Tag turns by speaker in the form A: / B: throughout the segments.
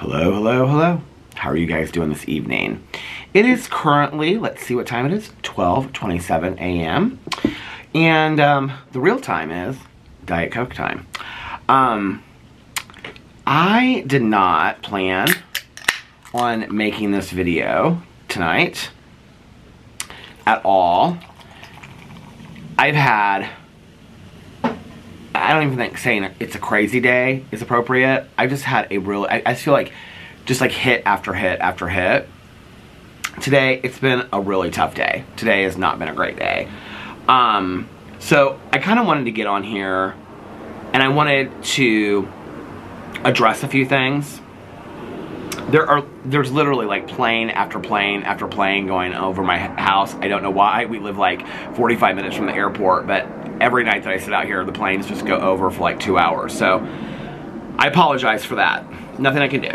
A: Hello, hello, hello. How are you guys doing this evening? It is currently, let's see what time it is, 12:27 a.m. And the real time is Diet Coke time. I did not plan on making this video tonight at all. I've had, I don't even think saying it's a crazy day is appropriate. I just had a real, I just feel like, just like hit after hit after hit. Today, it's been a really tough day. Today has not been a great day. So I kind of wanted to get on here and I wanted to address a few things. There's literally like plane after plane after plane going over my house. I don't know why. We live like 45 minutes from the airport, but every night that I sit out here, the planes just go over for like 2 hours. So I apologize for that. Nothing I can do.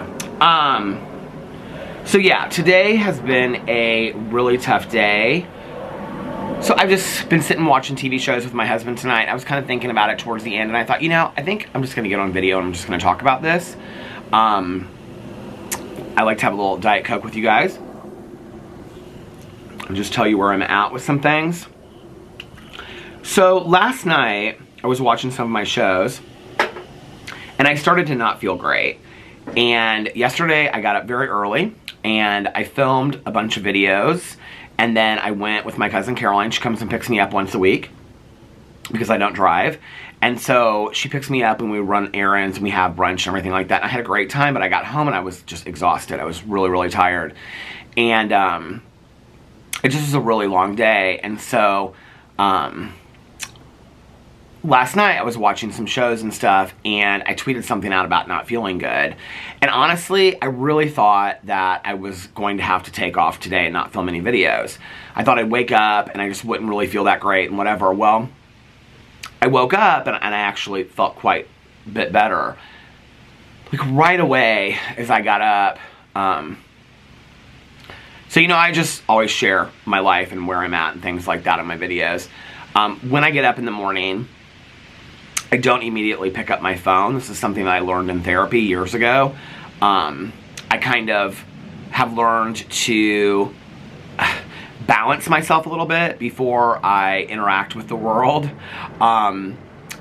A: So yeah, today has been a really tough day. So I've just been sitting watching TV shows with my husband tonight. I was kind of thinking about it towards the end, and I thought, you know, I think I'm just going to get on video and I'm just going to talk about this. I like to have a little Diet Coke with you guys and just tell you where I'm at with some things. So last night, I was watching some of my shows, and I started to not feel great. And yesterday, I got up very early, and I filmed a bunch of videos, and then I went with my cousin Caroline. She comes and picks me up once a week because I don't drive. And so she picks me up and we run errands and we have brunch and everything like that. And I had a great time, but I got home and I was just exhausted. I was really, really tired. And it just was a really long day. And so last night I was watching some shows and stuff, and I tweeted something out about not feeling good. And honestly, I really thought that I was going to have to take off today and not film any videos. I thought I'd wake up and I just wouldn't really feel that great and whatever. Well, I woke up and I actually felt quite a bit better. Like right away as I got up. So, you know, I just always share my life and where I'm at and things like that in my videos. When I get up in the morning, I don't immediately pick up my phone. This is something that I learned in therapy years ago. I kind of have learned to balance myself a little bit before I interact with the world.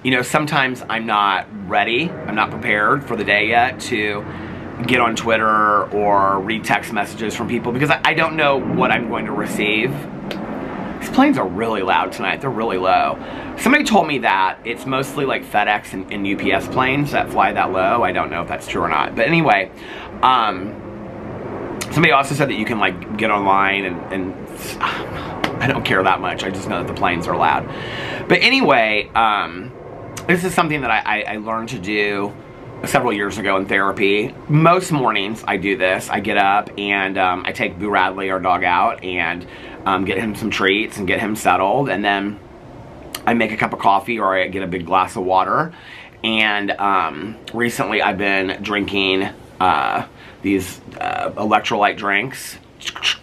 A: You know, sometimes I'm not ready, I'm not prepared for the day yet to get on Twitter or read text messages from people because I don't know what I'm going to receive. These planes are really loud tonight. They're really low. Somebody told me that it's mostly like FedEx and UPS planes that fly that low. I don't know if that's true or not. But anyway, somebody also said that you can like get online and I don't care that much. I just know that the planes are loud. But anyway, this is something that I learned to do several years ago in therapy. Most mornings I do this. I get up and I take Boo Radley, our dog, out and get him some treats and get him settled, and then I make a cup of coffee or I get a big glass of water. And recently I've been drinking these electrolyte drinks,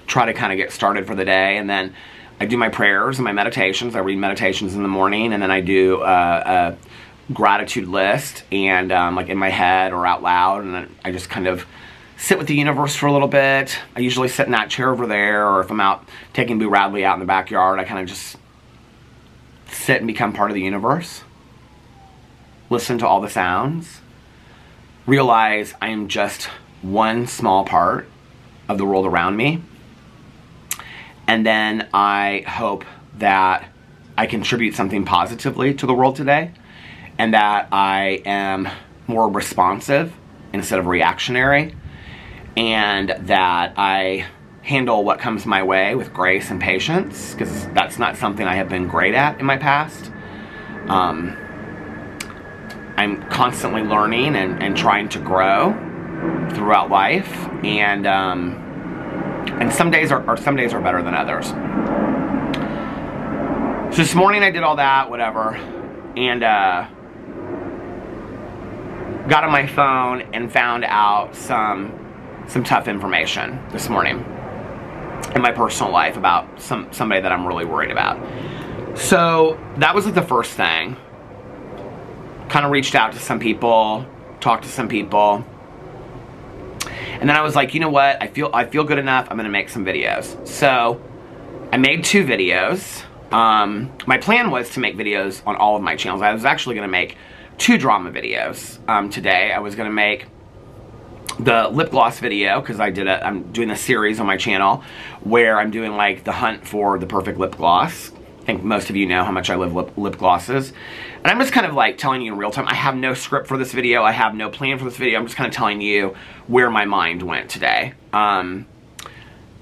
A: try to kind of get started for the day, and then I do my prayers and my meditations. I read meditations in the morning, and then I do a gratitude list, and like in my head or out loud, and then I just kind of sit with the universe for a little bit. I usually sit in that chair over there, or if I'm out taking Boo Radley out in the backyard, I kind of just sit and become part of the universe. Listen to all the sounds. Realize I am just one small part of the world around me. And then I hope that I contribute something positively to the world today, and that I am more responsive instead of reactionary, and that I handle what comes my way with grace and patience, because that's not something I have been great at in my past. I'm constantly learning and trying to grow throughout life, and some days are better than others. So this morning I did all that, whatever, and got on my phone and found out some tough information this morning in my personal life about somebody that I'm really worried about. So that was like the first thing. Kind of reached out to some people, talked to some people, And then I was like, you know what? I feel good enough. I'm going to make some videos. So I made 2 videos. My plan was to make videos on all of my channels. I was actually going to make 2 drama videos today. I was going to make the lip gloss video, because I'm doing a series on my channel where I'm doing like the hunt for the perfect lip gloss. I think most of you know how much I love lip glosses. And I'm just kind of like telling you in real time. I have no script for this video. I have no plan for this video. I'm just kind of telling you where my mind went today. Because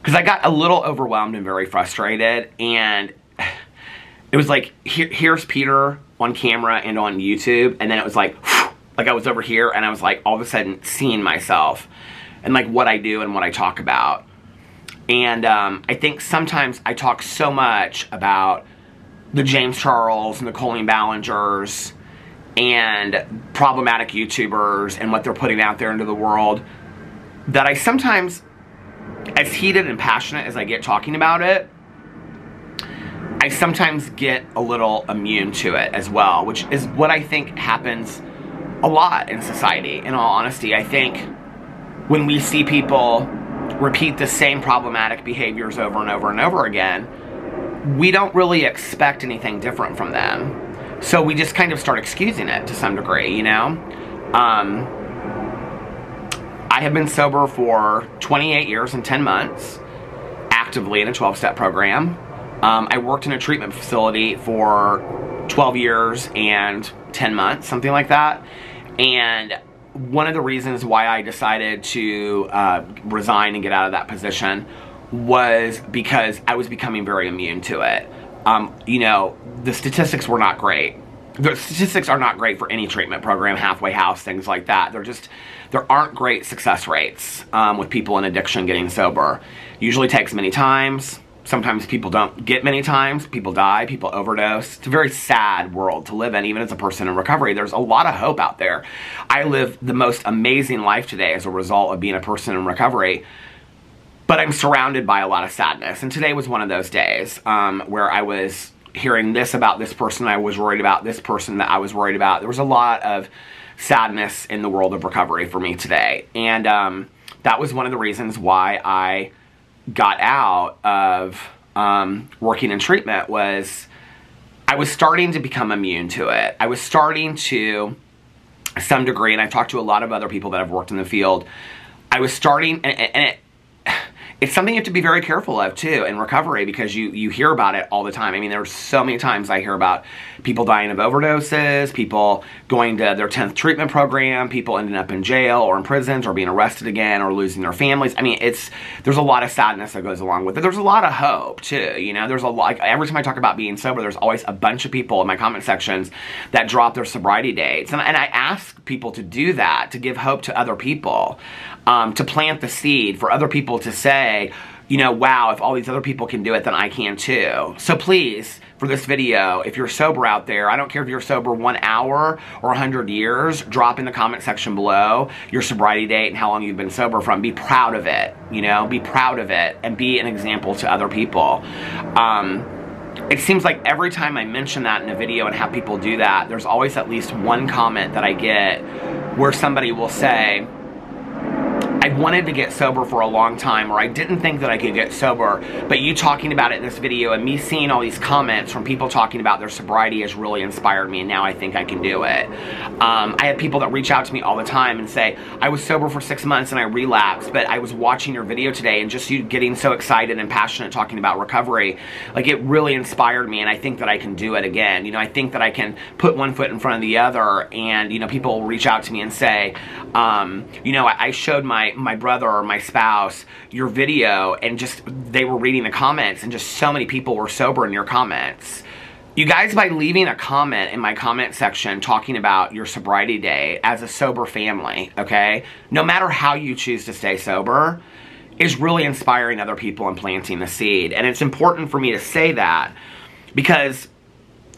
A: I got a little overwhelmed and very frustrated. And it was like, here's Peter on camera and on YouTube. And then it was like I was over here, and I was like all of a sudden seeing myself and like what I do and what I talk about. And I think sometimes I talk so much about the James Charles and the Colleen Ballingers and problematic YouTubers and what they're putting out there into the world, that I sometimes, as heated and passionate as I get talking about it, I sometimes get a little immune to it as well, which is what I think happens a lot in society. In all honesty, I think when we see people repeat the same problematic behaviors over and over and over again, we don't really expect anything different from them. So we just kind of start excusing it to some degree, you know? I have been sober for 28 years and 10 months, actively in a 12-step program. I worked in a treatment facility for 12 years and 10 months, something like that. And one of the reasons why I decided to resign and get out of that position was because I was becoming very immune to it. You know, the statistics were not great. The statistics are not great for any treatment program, halfway house, things like that. There aren't great success rates with people in addiction getting sober. Usually takes many times. Sometimes people don't get many times. People die. People overdose. It's a very sad world to live in, even as a person in recovery. There's a lot of hope out there. I live the most amazing life today as a result of being a person in recovery. But I'm surrounded by a lot of sadness. And today was one of those days where I was hearing this about this person I was worried about, this person that I was worried about. There was a lot of sadness in the world of recovery for me today. And that was one of the reasons why I got out of working in treatment. Was I was starting to become immune to it. I was starting to some degree, and I've talked to a lot of other people that have worked in the field, I was starting, and it's something you have to be very careful of too in recovery, because you hear about it all the time. I mean, there's so many times I hear about people dying of overdoses, people going to their 10th treatment program, people ending up in jail or in prisons or being arrested again or losing their families. I mean, there's a lot of sadness that goes along with it. There's a lot of hope too, you know. There's a lot, like, every time I talk about being sober, there's always a bunch of people in my comment sections that drop their sobriety dates. And I ask people to do that, to give hope to other people, to plant the seed for other people to say, you know, wow, if all these other people can do it, then I can too. So please, for this video, if you're sober out there, I don't care if you're sober 1 hour or 100 years, drop in the comment section below your sobriety date and how long you've been sober from. Be proud of it, you know, be proud of it and be an example to other people. It seems like every time I mention that in a video and have people do that, there's always at least one comment that I get where somebody will say, I wanted to get sober for a long time, or I didn't think that I could get sober, but you talking about it in this video and me seeing all these comments from people talking about their sobriety has really inspired me, and now I think I can do it. I have people that reach out to me all the time and say, I was sober for 6 months and I relapsed, but I was watching your video today and just you getting so excited and passionate talking about recovery, like, it really inspired me, and I think that I can do it again. You know, I think that I can put one foot in front of the other, and, you know, people will reach out to me and say, you know, I showed my brother or my spouse your video, and just they were reading the comments, and just so many people were sober in your comments. You guys, by leaving a comment in my comment section talking about your sobriety day as a sober family, okay, no matter how you choose to stay sober, is really inspiring other people and planting the seed. And it's important for me to say that, because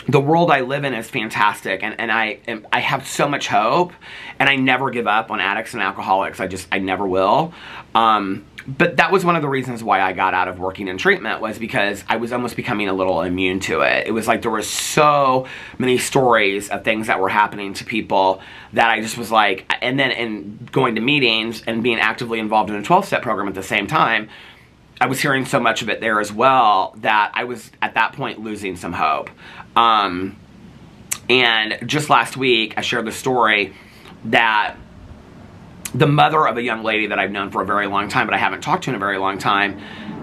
A: the world I live in is fantastic, and I have so much hope, and I never give up on addicts and alcoholics. I never will. But that was one of the reasons why I got out of working in treatment, was because I was almost becoming a little immune to it. It was like there were so many stories of things that were happening to people that I just was like, and then in going to meetings and being actively involved in a 12-step program at the same time, I was hearing so much of it there as well that I was at that point losing some hope. And just last week I shared the story that the mother of a young lady that I've known for a very long time, but I haven't talked to in a very long time,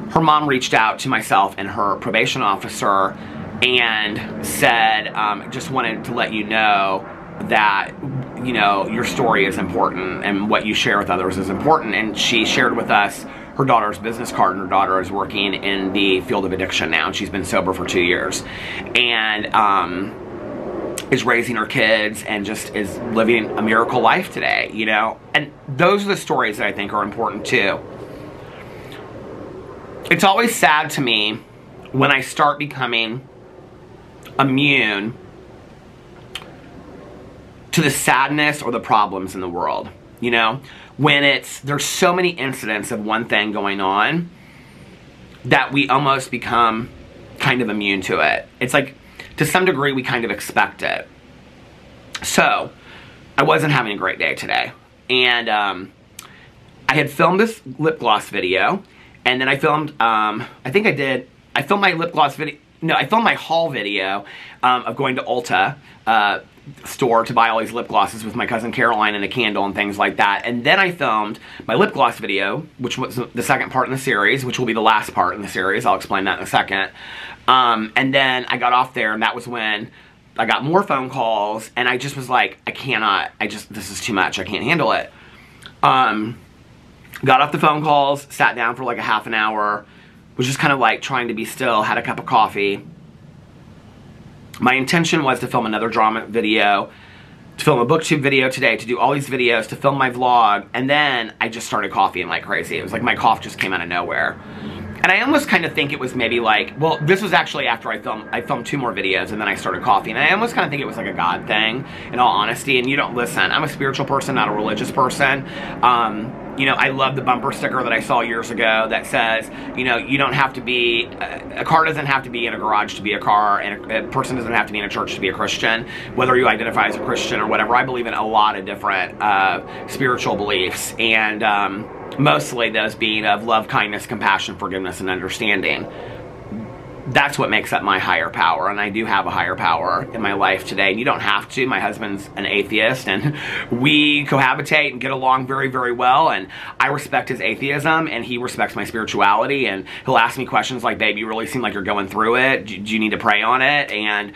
A: her mom reached out to myself and her probation officer and said, just wanted to let you know that, you know, your story is important and what you share with others is important. And she shared with us her daughter's business card, and her daughter is working in the field of addiction now, and she's been sober for 2 years. And is raising her kids and just is living a miracle life today, you know? And those are the stories that I think are important too. It's always sad to me when I start becoming immune to the sadness or the problems in the world, you know? When there's so many incidents of one thing going on that we almost become kind of immune to it. It's like, to some degree, we kind of expect it. So, I wasn't having a great day today. And I had filmed this lip gloss video. And then I filmed, I filmed my lip gloss video. No, I filmed my haul video of going to Ulta store to buy all these lip glosses with my cousin Caroline and a candle and things like that. And then I filmed my lip gloss video, which was the second part in the series, which will be the last part in the series. I'll explain that in a second. And then I got off there, and that was when I got more phone calls, and I just was like, this is too much. I can't handle it. Got off the phone calls, sat down for like a half an hour, was just kind of like trying to be still, had a cup of coffee. My intention was to film another drama video, to film a booktube video today, to do all these videos, to film my vlog, and then I just started coughing like crazy. It was like my cough just came out of nowhere. And I almost kind of think it was maybe like, well, this was actually after I filmed 2 more videos and then I started coughing. And I almost kind of think it was like a God thing, in all honesty. And you don't listen. I'm a spiritual person, not a religious person. You know, I love the bumper sticker that I saw years ago that says, you know, you don't have to be, a car doesn't have to be in a garage to be a car, and a person doesn't have to be in a church to be a Christian, whether you identify as a Christian or whatever. I believe in a lot of different spiritual beliefs, and mostly those being of love, kindness, compassion, forgiveness, and understanding. That's what makes up my higher power, and I do have a higher power in my life today. And you don't have to. My husband's an atheist, and we cohabitate and get along very, very well, and I respect his atheism, and he respects my spirituality, and he'll ask me questions like, babe, you really seem like you're going through it. Do you need to pray on it? And,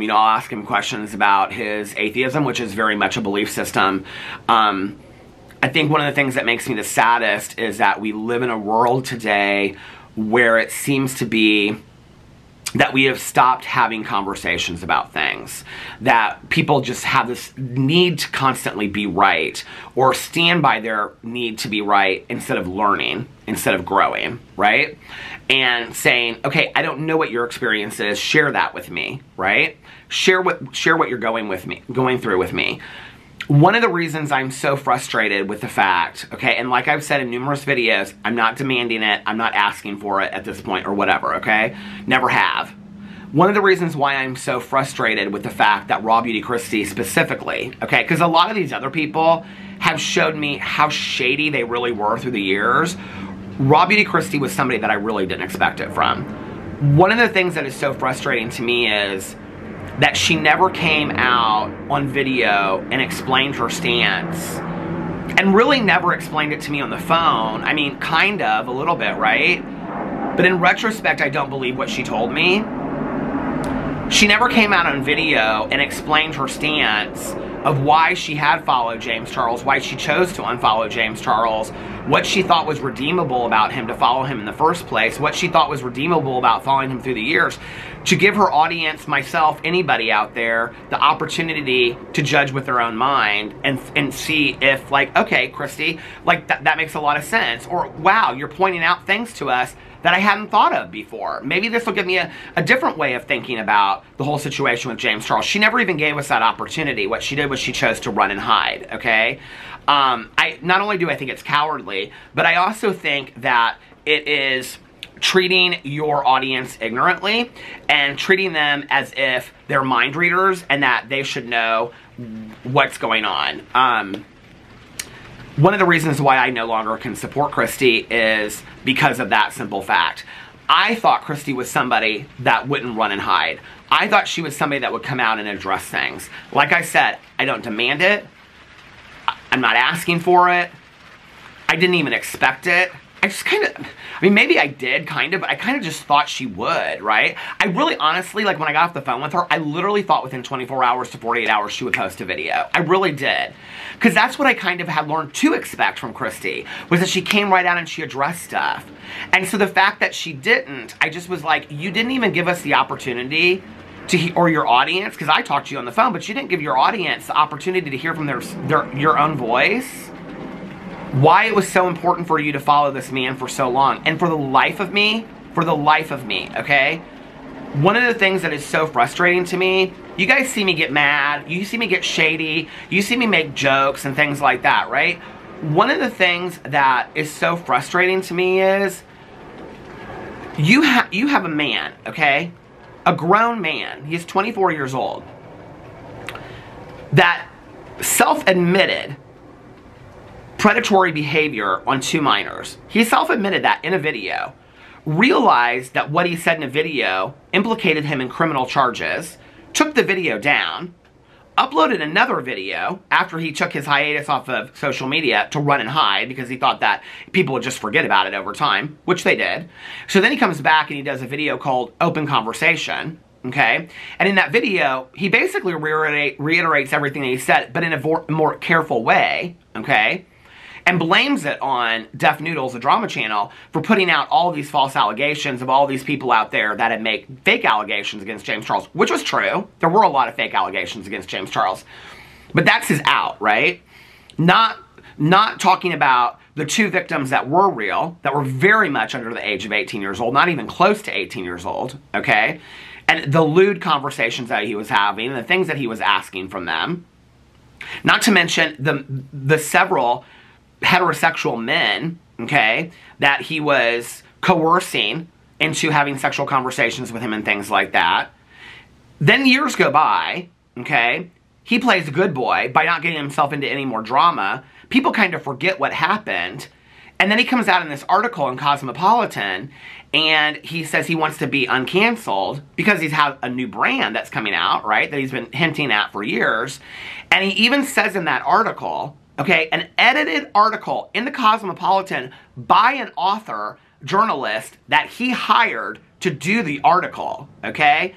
A: you know, I'll ask him questions about his atheism, which is very much a belief system. I think one of the things that makes me the saddest is that we live in a world today where it seems to be that we have stopped having conversations about things. That people just have this need to constantly be right, or stand by their need to be right instead of learning, instead of growing, right? And saying, okay, I don't know what your experience is, share that with me, right? Share what you're going through with me. One of the reasons I'm so frustrated with the fact, okay, and like I've said in numerous videos, I'm not demanding it, I'm not asking for it at this point or whatever, okay? Never have. One of the reasons why I'm so frustrated with the fact that Raw Beauty Kristi specifically, okay, because a lot of these other people have showed me how shady they really were through the years. Raw Beauty Kristi was somebody that I really didn't expect it from. One of the things that is so frustrating to me is that she never came out on video and explained her stance. And really never explained it to me on the phone. I mean, kind of, a little bit, right? But in retrospect, I don't believe what she told me. She never came out on video and explained her stance of why she had followed James Charles, why she chose to unfollow James Charles, what she thought was redeemable about him to follow him in the first place, what she thought was redeemable about following him through the years, to give her audience, myself, anybody out there, the opportunity to judge with their own mind and see if, like, okay, Kristi, like, that makes a lot of sense. Or, wow, you're pointing out things to us that I hadn't thought of before. Maybe this will give me a different way of thinking about the whole situation with James Charles. She never even gave us that opportunity. What she did was she chose to run and hide, okay? Not only do I think it's cowardly, but I also think that it is treating your audience ignorantly and treating them as if they're mind readers and that they should know what's going on. One of the reasons why I no longer can support Christy is because of that simple fact. I thought Christy was somebody that wouldn't run and hide. I thought she was somebody that would come out and address things. Like I said, I don't demand it. I'm not asking for it. I didn't even expect it. I just kind of, I mean, maybe I did kind of, but I kind of just thought she would, right? I really honestly, like when I got off the phone with her, I literally thought within 24 hours to 48 hours she would post a video. I really did. Because that's what I kind of had learned to expect from Christy, was that she came right out and she addressed stuff. And so the fact that she didn't, I just was like, you didn't even give us the opportunity to, or your audience, because I talked to you on the phone, but you didn't give your audience the opportunity to hear from your own voice. Why it was so important for you to follow this man for so long. And for the life of me, okay? One of the things that is so frustrating to me, you guys see me get mad, you see me get shady, you see me make jokes and things like that, right? One of the things that is so frustrating to me is, you have a man, okay? A grown man, he's 24 years old, that self-admitted predatory behavior on 2 minors. He self-admitted that in a video, realized that what he said in a video implicated him in criminal charges, took the video down, uploaded another video after he took his hiatus off of social media to run and hide because he thought that people would just forget about it over time, which they did. So then he comes back and he does a video called Open Conversation, okay? And in that video, he basically reiterates everything that he said, but in a more careful way, okay? And blames it on Deaf Noodles, the drama channel, for putting out all these false allegations of all these people out there that had made fake allegations against James Charles, which was true. There were a lot of fake allegations against James Charles. But that's his out, right? Not talking about the 2 victims that were real, that were very much under the age of 18 years old, not even close to 18 years old, okay? And the lewd conversations that he was having and the things that he was asking from them. Not to mention the several heterosexual men, okay, that he was coercing into having sexual conversations with him and things like that. Then years go by, okay, he plays a good boy by not getting himself into any more drama. People kind of forget what happened. And then he comes out in this article in Cosmopolitan and he says he wants to be uncanceled because he's had a new brand that's coming out, right, that he's been hinting at for years. And he even says in that article, okay, an edited article in the Cosmopolitan by an author, journalist, that he hired to do the article, okay?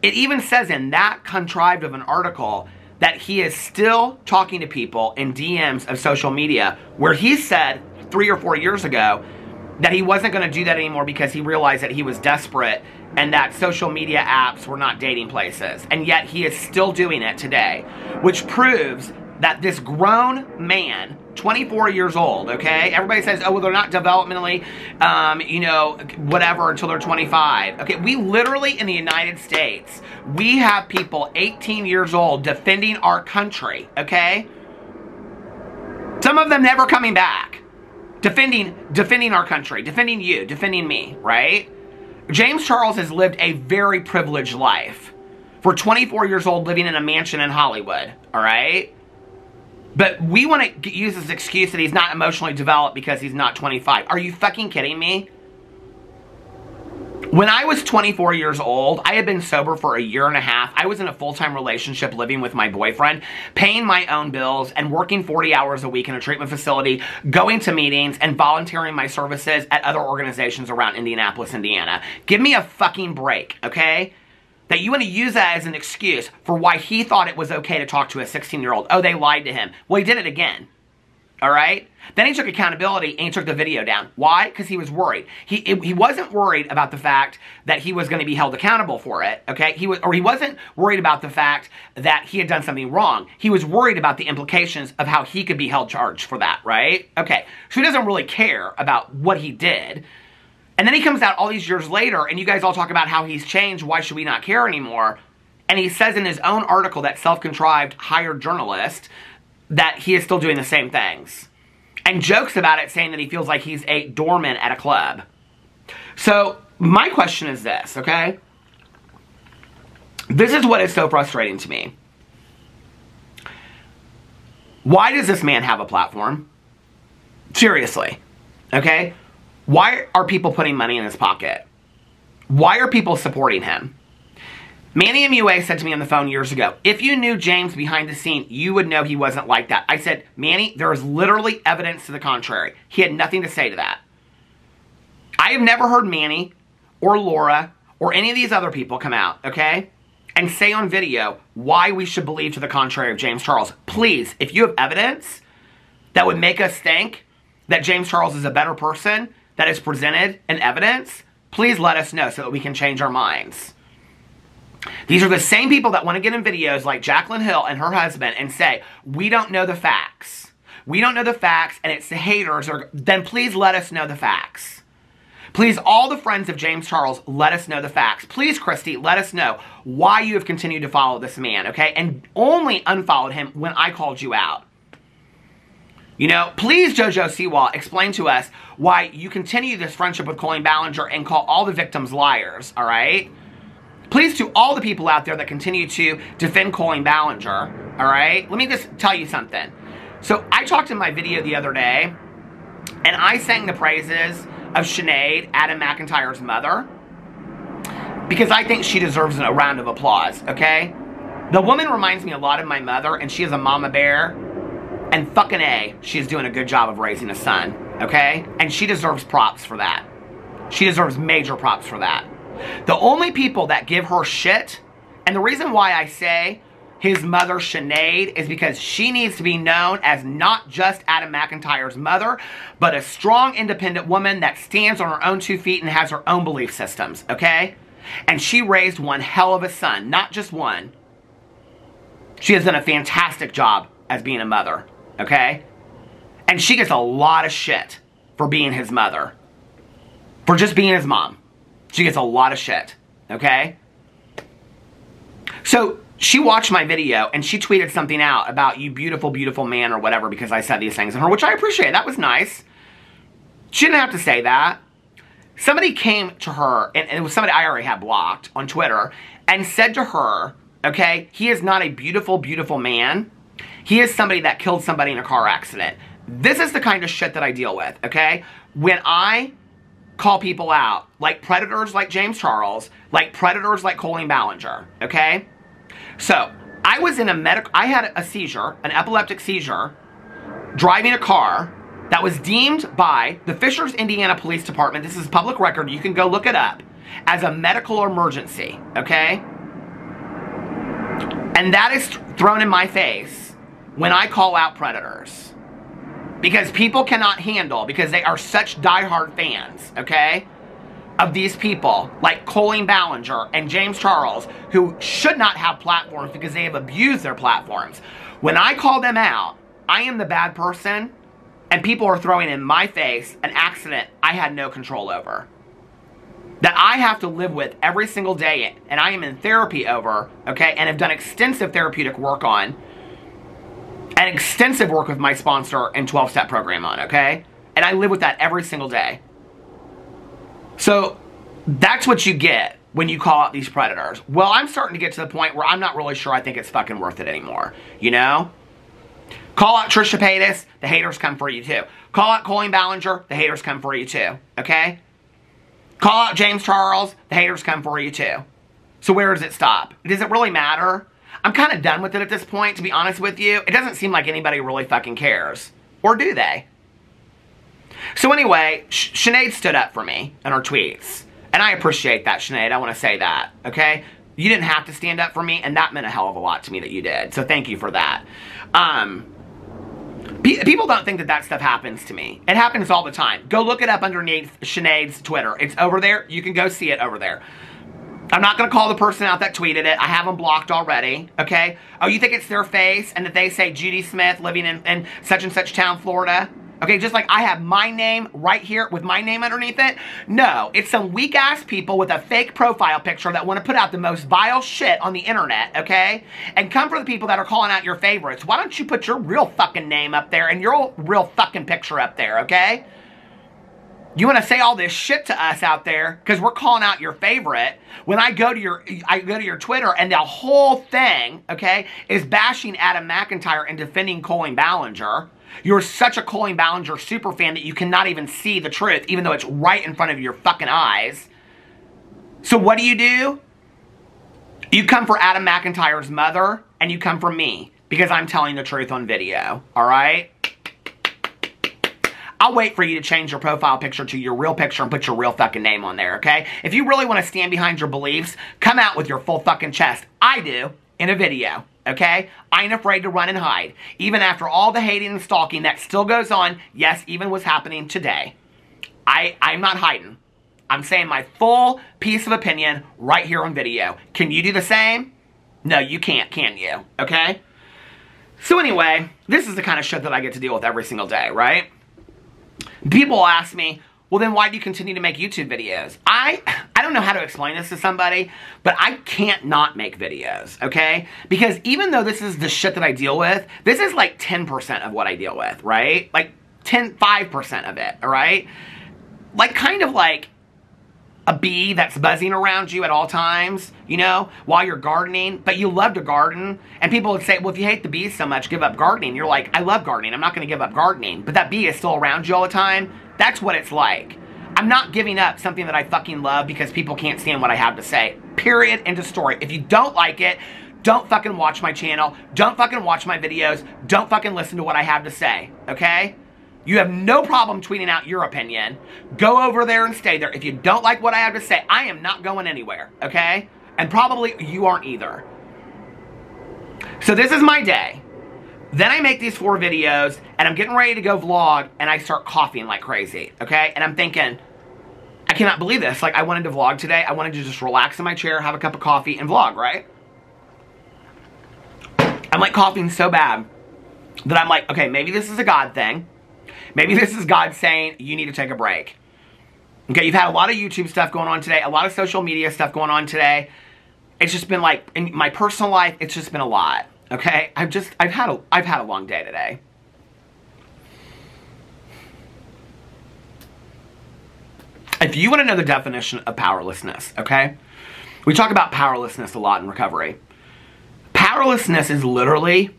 A: It even says in that contrived of an article that he is still talking to people in DMs of social media where he said 3 or 4 years ago that he wasn't going to do that anymore because he realized that he was desperate and that social media apps were not dating places. And yet he is still doing it today, which proves that this grown man, 24 years old, okay? Everybody says, oh, well, they're not developmentally, you know, whatever, until they're 25. Okay, we literally, in the United States, we have people 18 years old defending our country, okay? Some of them never coming back. Defending our country, defending you, defending me, right? James Charles has lived a very privileged life. For 24 years old, living in a mansion in Hollywood, all right? But we want to use this excuse that he's not emotionally developed because he's not 25. Are you fucking kidding me? When I was 24 years old, I had been sober for a year and a half. I was in a full-time relationship living with my boyfriend, paying my own bills and working 40 hours a week in a treatment facility, going to meetings and volunteering my services at other organizations around Indianapolis, Indiana. Give me a fucking break, okay? That you want to use that as an excuse for why he thought it was okay to talk to a 16-year-old. Oh, they lied to him. Well, he did it again. All right? Then he took accountability and he took the video down. Why? Because he was worried. He wasn't worried about the fact that he was going to be held accountable for it, okay? He wasn't worried about the fact that he had done something wrong. He was worried about the implications of how he could be held charged for that, right? Okay, so he doesn't really care about what he did. And then he comes out all these years later, and you guys all talk about how he's changed, why should we not care anymore? And he says in his own article, that self-contrived hired journalist, that he is still doing the same things. And jokes about it, saying that he feels like he's a doorman at a club. So, my question is this, okay? This is what is so frustrating to me. Why does this man have a platform? Seriously, okay? Why are people putting money in his pocket? Why are people supporting him? Manny MUA said to me on the phone years ago, if you knew James behind the scene, you would know he wasn't like that. I said, Manny, there is literally evidence to the contrary. He had nothing to say to that. I have never heard Manny or Laura or any of these other people come out, okay, and say on video why we should believe to the contrary of James Charles. Please, if you have evidence that would make us think that James Charles is a better person that is presented in evidence, please let us know so that we can change our minds. These are the same people that want to get in videos like Jaclyn Hill and her husband and say, we don't know the facts. We don't know the facts, and it's the haters. Then please let us know the facts. Please, all the friends of James Charles, let us know the facts. Please, Christy, let us know why you have continued to follow this man, okay? And only unfollowed him when I called you out. You know, please, JoJo Siwa, explain to us why you continue this friendship with Colleen Ballinger and call all the victims liars, all right? Please, to all the people out there that continue to defend Colleen Ballinger, all right? Let me just tell you something. So, I talked in my video the other day, and I sang the praises of Sinead, Adam McIntyre's mother, because I think she deserves a round of applause, okay? The woman reminds me a lot of my mother, and she is a mama bear, and fucking A, she is doing a good job of raising a son, okay? And she deserves props for that. She deserves major props for that. The only people that give her shit, and the reason why I say his mother Sinead is because she needs to be known as not just Adam McIntyre's mother, but a strong, independent woman that stands on her own 2 feet and has her own belief systems, okay? And she raised one hell of a son, not just one. She has done a fantastic job as being a mother, okay? And she gets a lot of shit for being his mother. For just being his mom. She gets a lot of shit, okay? So, she watched my video and she tweeted something out about you beautiful, beautiful man or whatever because I said these things in her, which I appreciate. That was nice. She didn't have to say that. Somebody came to her, and it was somebody I already had blocked on Twitter, and said to her, okay, he is not a beautiful, beautiful man. He is somebody that killed somebody in a car accident. This is the kind of shit that I deal with, okay? When I call people out, like predators like James Charles, like predators like Colleen Ballinger, okay? So, I was in I had a seizure, an epileptic seizure, driving a car that was deemed by the Fishers, Indiana Police Department, this is public record, you can go look it up, as a medical emergency, okay? And that is thrown in my face when I call out predators. Because people cannot handle, because they are such diehard fans, okay, of these people, like Colleen Ballinger and James Charles, who should not have platforms because they have abused their platforms. When I call them out, I am the bad person, and people are throwing in my face an accident I had no control over. That I have to live with every single day, and I am in therapy over, okay, and have done extensive therapeutic work on, and extensive work with my sponsor and 12-step program on, okay? And I live with that every single day. So, that's what you get when you call out these predators. Well, I'm starting to get to the point where I'm not really sure I think it's fucking worth it anymore, you know? Call out Trisha Paytas, the haters come for you too. Call out Colleen Ballinger, the haters come for you too, okay? Call out James Charles, the haters come for you too. So where does it stop? Does it really matter? I'm kind of done with it at this point, to be honest with you. It doesn't seem like anybody really fucking cares. Or do they? So anyway, Sinead stood up for me in her tweets. And I appreciate that, Sinead. I want to say that, okay? You didn't have to stand up for me, and that meant a hell of a lot to me that you did. So thank you for that. People don't think that that stuff happens to me. It happens all the time. Go look it up underneath Sinead's Twitter. It's over there. You can go see it over there. I'm not going to call the person out that tweeted it. I have them blocked already, okay? Oh, you think it's their face and that they say Judy Smith living in such and such town, Florida? Okay, just like I have my name right here with my name underneath it. No, it's some weak-ass people with a fake profile picture that want to put out the most vile shit on the internet, okay? And come for the people that are calling out your favorites. Why don't you put your real fucking name up there and your real fucking picture up there, okay? You want to say all this shit to us out there because we're calling out your favorite. When I go to your Twitter and the whole thing, okay, is bashing Adam McIntyre and defending Colleen Ballinger. You're such a Colleen Ballinger super fan that you cannot even see the truth, even though it's right in front of your fucking eyes. So what do? You come for Adam McIntyre's mother, and you come for me, because I'm telling the truth on video, alright? I'll wait for you to change your profile picture to your real picture and put your real fucking name on there, okay? If you really want to stand behind your beliefs, come out with your full fucking chest. I do, in a video. Okay? I ain't afraid to run and hide. Even after all the hating and stalking that still goes on, yes, even what's happening today. I'm not hiding. I'm saying my full piece of opinion right here on video. Can you do the same? No, you can't, can you? Okay? So anyway, this is the kind of shit that I get to deal with every single day, right? People ask me, well then why do you continue to make YouTube videos? I don't know how to explain this to somebody, but I can't not make videos, okay? Because even though this is the shit that I deal with, this is like 10% of what I deal with, right? Like 5% of it, all right? Like kind of like a bee that's buzzing around you at all times, you know, while you're gardening, but you love to garden, and people would say, well, if you hate the bees so much, give up gardening. You're like, I love gardening, I'm not gonna give up gardening, but that bee is still around you all the time. That's what it's like. I'm not giving up something that I fucking love because people can't stand what I have to say. Period, end of story. If you don't like it, don't fucking watch my channel, don't fucking watch my videos, don't fucking listen to what I have to say, okay? You have no problem tweeting out your opinion. Go over there and stay there. If you don't like what I have to say, I am not going anywhere, okay? And probably you aren't either. So this is my day. Then I make these 4 videos, and I'm getting ready to go vlog, and I start coughing like crazy, okay? And I'm thinking, I cannot believe this. Like, I wanted to vlog today. I wanted to just relax in my chair, have a cup of coffee, and vlog, right? I'm like coughing so bad that I'm like, okay, maybe this is a God thing. Maybe this is God saying, you need to take a break. Okay, you've had a lot of YouTube stuff going on today, a lot of social media stuff going on today. It's just been like, in my personal life, it's just been a lot. Okay, I've had a long day today. If you want to know the definition of powerlessness, okay? We talk about powerlessness a lot in recovery. Powerlessness is literally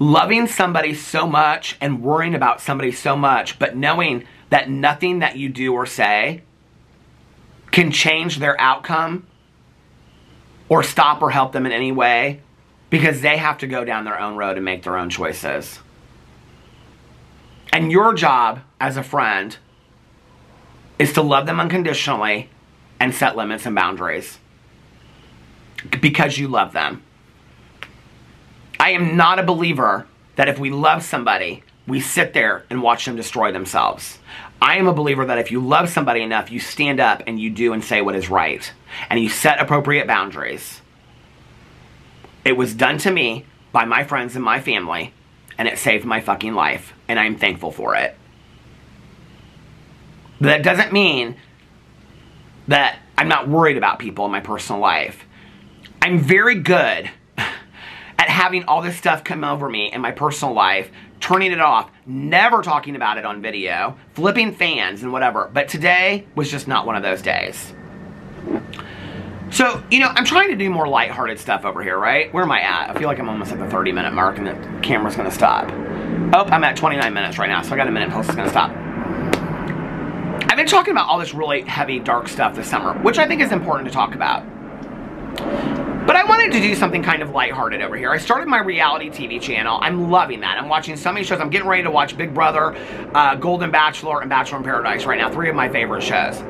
A: loving somebody so much and worrying about somebody so much, but knowing that nothing that you do or say can change their outcome or stop or help them in any way, because they have to go down their own road and make their own choices. And your job as a friend is to love them unconditionally and set limits and boundaries because you love them. I am not a believer that if we love somebody, we sit there and watch them destroy themselves. I am a believer that if you love somebody enough, you stand up and you do and say what is right. And you set appropriate boundaries. It was done to me by my friends and my family, and it saved my fucking life, and I'm thankful for it. But that doesn't mean that I'm not worried about people in my personal life. I'm very good at having all this stuff come over me in my personal life, turning it off, never talking about it on video, flipping fans and whatever. But today was just not one of those days. So, you know, I'm trying to do more lighthearted stuff over here, right? Where am I at? I feel like I'm almost at the 30-minute mark and the camera's gonna stop. Oh, I'm at 29 minutes right now, so I got a minute until it's gonna stop. I've been talking about all this really heavy, dark stuff this summer, which I think is important to talk about. But I wanted to do something kind of lighthearted over here. I started my reality TV channel. I'm loving that. I'm watching so many shows. I'm getting ready to watch Big Brother, Golden Bachelor, and Bachelor in Paradise right now. 3 of my favorite shows.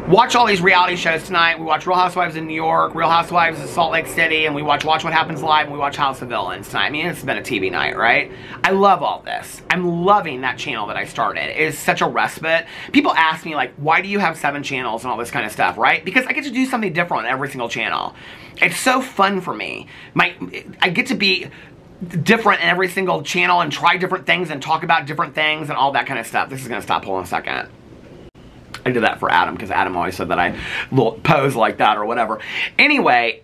A: Watch all these reality shows tonight. We watch Real Housewives in New York, Real Housewives of Salt Lake City, and we watch What Happens Live, and we watch House of Villains tonight. I mean, it's been a TV night, right? I love all this. I'm loving that channel that I started. It is such a respite. People ask me, like, why do you have 7 channels and all this kind of stuff, right? Because I get to do something different on every single channel. It's so fun for me. I get to be different in every single channel and try different things and talk about different things and all that kind of stuff. This is going to stop. Hold on a second. I did that for Adam because Adam always said that I pose like that or whatever. Anyway,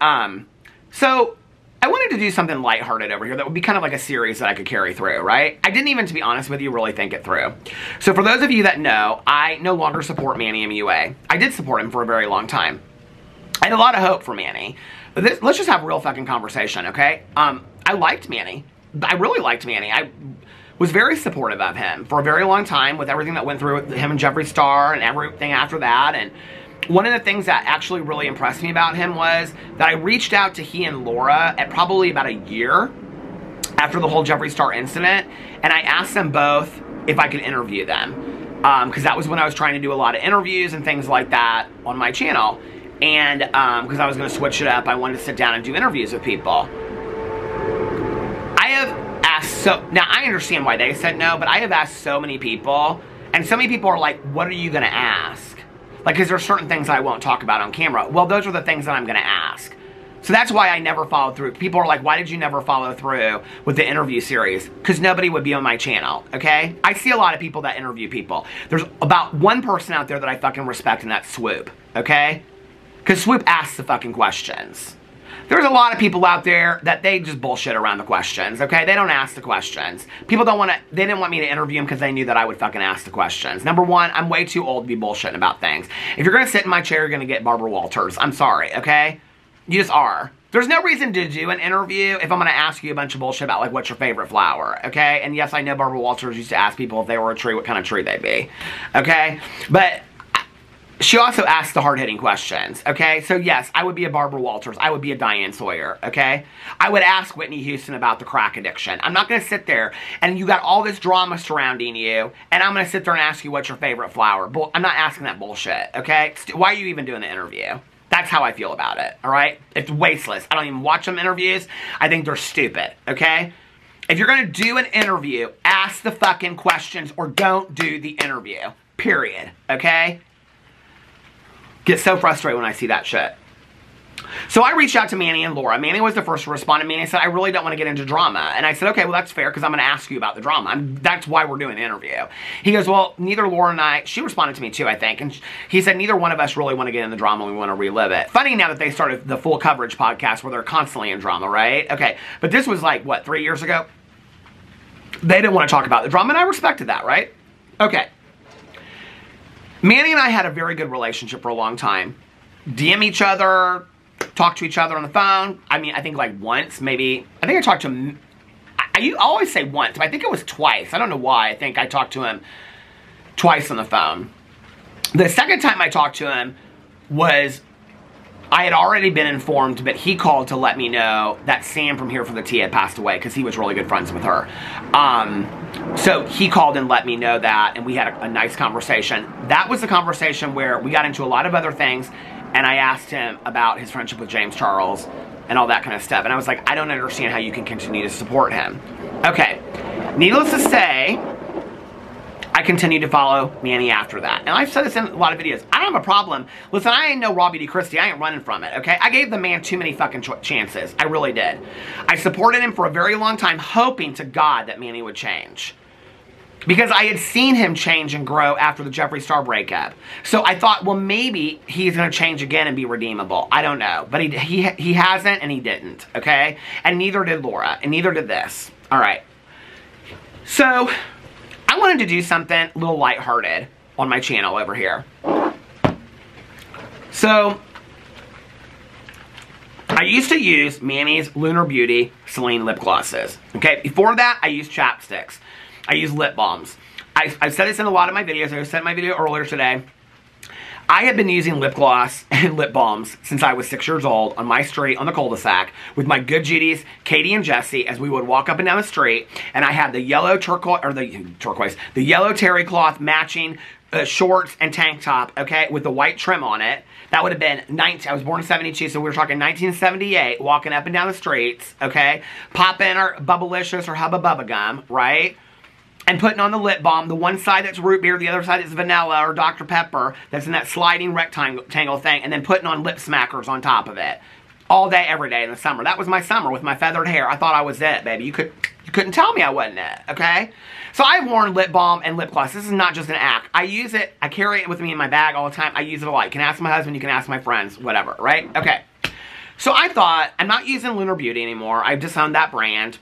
A: so I wanted to do something lighthearted over here that would be kind of like a series that I could carry through, right? I didn't even, to be honest with you, really think it through. So for those of you that know, I no longer support Manny MUA. I did support him for a very long time. I had a lot of hope for Manny. But let's just have a real fucking conversation, okay? I liked Manny. I really liked Manny. I was very supportive of him for a very long time with everything that went through with him and Jeffree Star and everything after that. And one of the things that actually really impressed me about him was that I reached out to he and Laura at probably about a year after the whole Jeffree Star incident, and I asked them both if I could interview them. Because that was when I was trying to do a lot of interviews and things like that on my channel. And because I was going to switch it up, I wanted to sit down and do interviews with people. I have asked now I understand why they said no, but I have asked so many people, and so many people are like, what are you going to ask? Like, because there are certain things I won't talk about on camera. Well, those are the things that I'm going to ask. So that's why I never followed through. People are like, why did you never follow through with the interview series? Because nobody would be on my channel, okay? I see a lot of people that interview people. There's about one person out there that I fucking respect, and that's Swoop, okay? Because Swoop asks the fucking questions. There's a lot of people out there that they just bullshit around the questions, okay? They don't ask the questions. People don't want to, they didn't want me to interview them because they knew that I would fucking ask the questions. Number one, I'm way too old to be bullshitting about things. If you're going to sit in my chair, you're going to get Barbara Walters. I'm sorry, okay? You just are. There's no reason to do an interview if I'm going to ask you a bunch of bullshit about, like, what's your favorite flower, okay? And yes, I know Barbara Walters used to ask people if they were a tree, what kind of tree they'd be, okay? But she also asked the hard-hitting questions, okay? So yes, I would be a Barbara Walters. I would be a Diane Sawyer, okay? I would ask Whitney Houston about the crack addiction. I'm not going to sit there and you got all this drama surrounding you, and I'm going to sit there and ask you what's your favorite flower. I'm not asking that bullshit, okay? Why are you even doing the interview? That's how I feel about it, all right? It's wasteless. I don't even watch them interviews. I think they're stupid, okay? If you're going to do an interview, ask the fucking questions or don't do the interview, period, okay? Get so frustrated when I see that shit. So I reached out to Manny and Laura. Manny was the first to respond, and Manny said, I really don't want to get into drama. And I said, okay, well, that's fair, because I'm going to ask you about the drama. That's why we're doing the interview. He goes, well, neither Laura and I, she responded to me too, I think, and he said, neither one of us really want to get in the drama. We want to relive it. Funny now that they started the Full Coverage podcast where they're constantly in drama, right? Okay, but this was like, what, 3 years ago? They didn't want to talk about the drama, and I respected that, right? Okay. Manny and I had a very good relationship for a long time. DM each other, talk to each other on the phone. I mean, I think like once, maybe. I think I talked to him. I always say once, but I think it was twice. I don't know why. I think I talked to him twice on the phone. The second time I talked to him was, I had already been informed, but he called to let me know that Sam from Here for the Tea had passed away because he was really good friends with her. So he called and let me know that, and we had a nice conversation. That was the conversation where we got into a lot of other things, and I asked him about his friendship with James Charles and all that kind of stuff. And I was like, I don't understand how you can continue to support him. Okay, needless to say, I continued to follow Manny after that. And I've said this in a lot of videos. I don't have a problem. Listen, I ain't no Robbie DeChristie. I ain't running from it, okay? I gave the man too many fucking chances. I really did. I supported him for a very long time, hoping to God that Manny would change. Because I had seen him change and grow after the Jeffree Star breakup. So I thought, well, maybe he's going to change again and be redeemable. I don't know. But he hasn't, and he didn't, okay? And neither did Laura, and neither did this. All right. So I wanted to do something a little lighthearted on my channel over here. So I used to use Manny's Lunar Beauty Celine lip glosses. Okay, before that, I used chapsticks. I use lip balms. I've said this in a lot of my videos. I said in my video earlier today. I have been using lip gloss and lip balms since I was 6 years old on my street on the cul-de-sac with my good Judies, Katie and Jesse, as we would walk up and down the street. And I had the yellow the yellow terry cloth matching shorts and tank top, okay, with the white trim on it. That would have been I was born in 72, so we were talking 1978, walking up and down the streets, okay, popping our Bubblicious or Hubba Bubba gum, right? And putting on the lip balm, the one side that's root beer, the other side is vanilla or Dr. Pepper, that's in that sliding rectangle thing, and then putting on lip smackers on top of it. all day, every day in the summer. That was my summer with my feathered hair. I thought I was it, baby. You couldn't tell me I wasn't it, okay? So I've worn lip balm and lip gloss. This is not just an act. I use it. I carry it with me in my bag all the time. I use it a lot. You can ask my husband. You can ask my friends. Whatever, right? Okay. So I thought, I'm not using Lunar Beauty anymore. I've disowned that brand.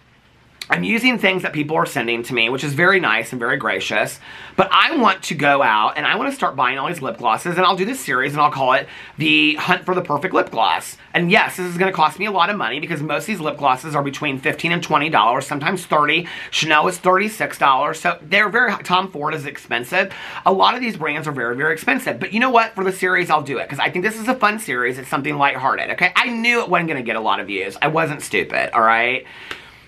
A: I'm using things that people are sending to me, which is very nice and very gracious. But I want to go out and I want to start buying all these lip glosses. And I'll do this series and I'll call it the Hunt for the Perfect Lip Gloss. And yes, this is going to cost me a lot of money because most of these lip glosses are between $15 and $20, sometimes $30. Chanel is $36. So they're very, Tom Ford is expensive. A lot of these brands are very, very expensive. But you know what? For the series, I'll do it because I think this is a fun series. It's something lighthearted, okay? I knew it wasn't going to get a lot of views. I wasn't stupid, all right?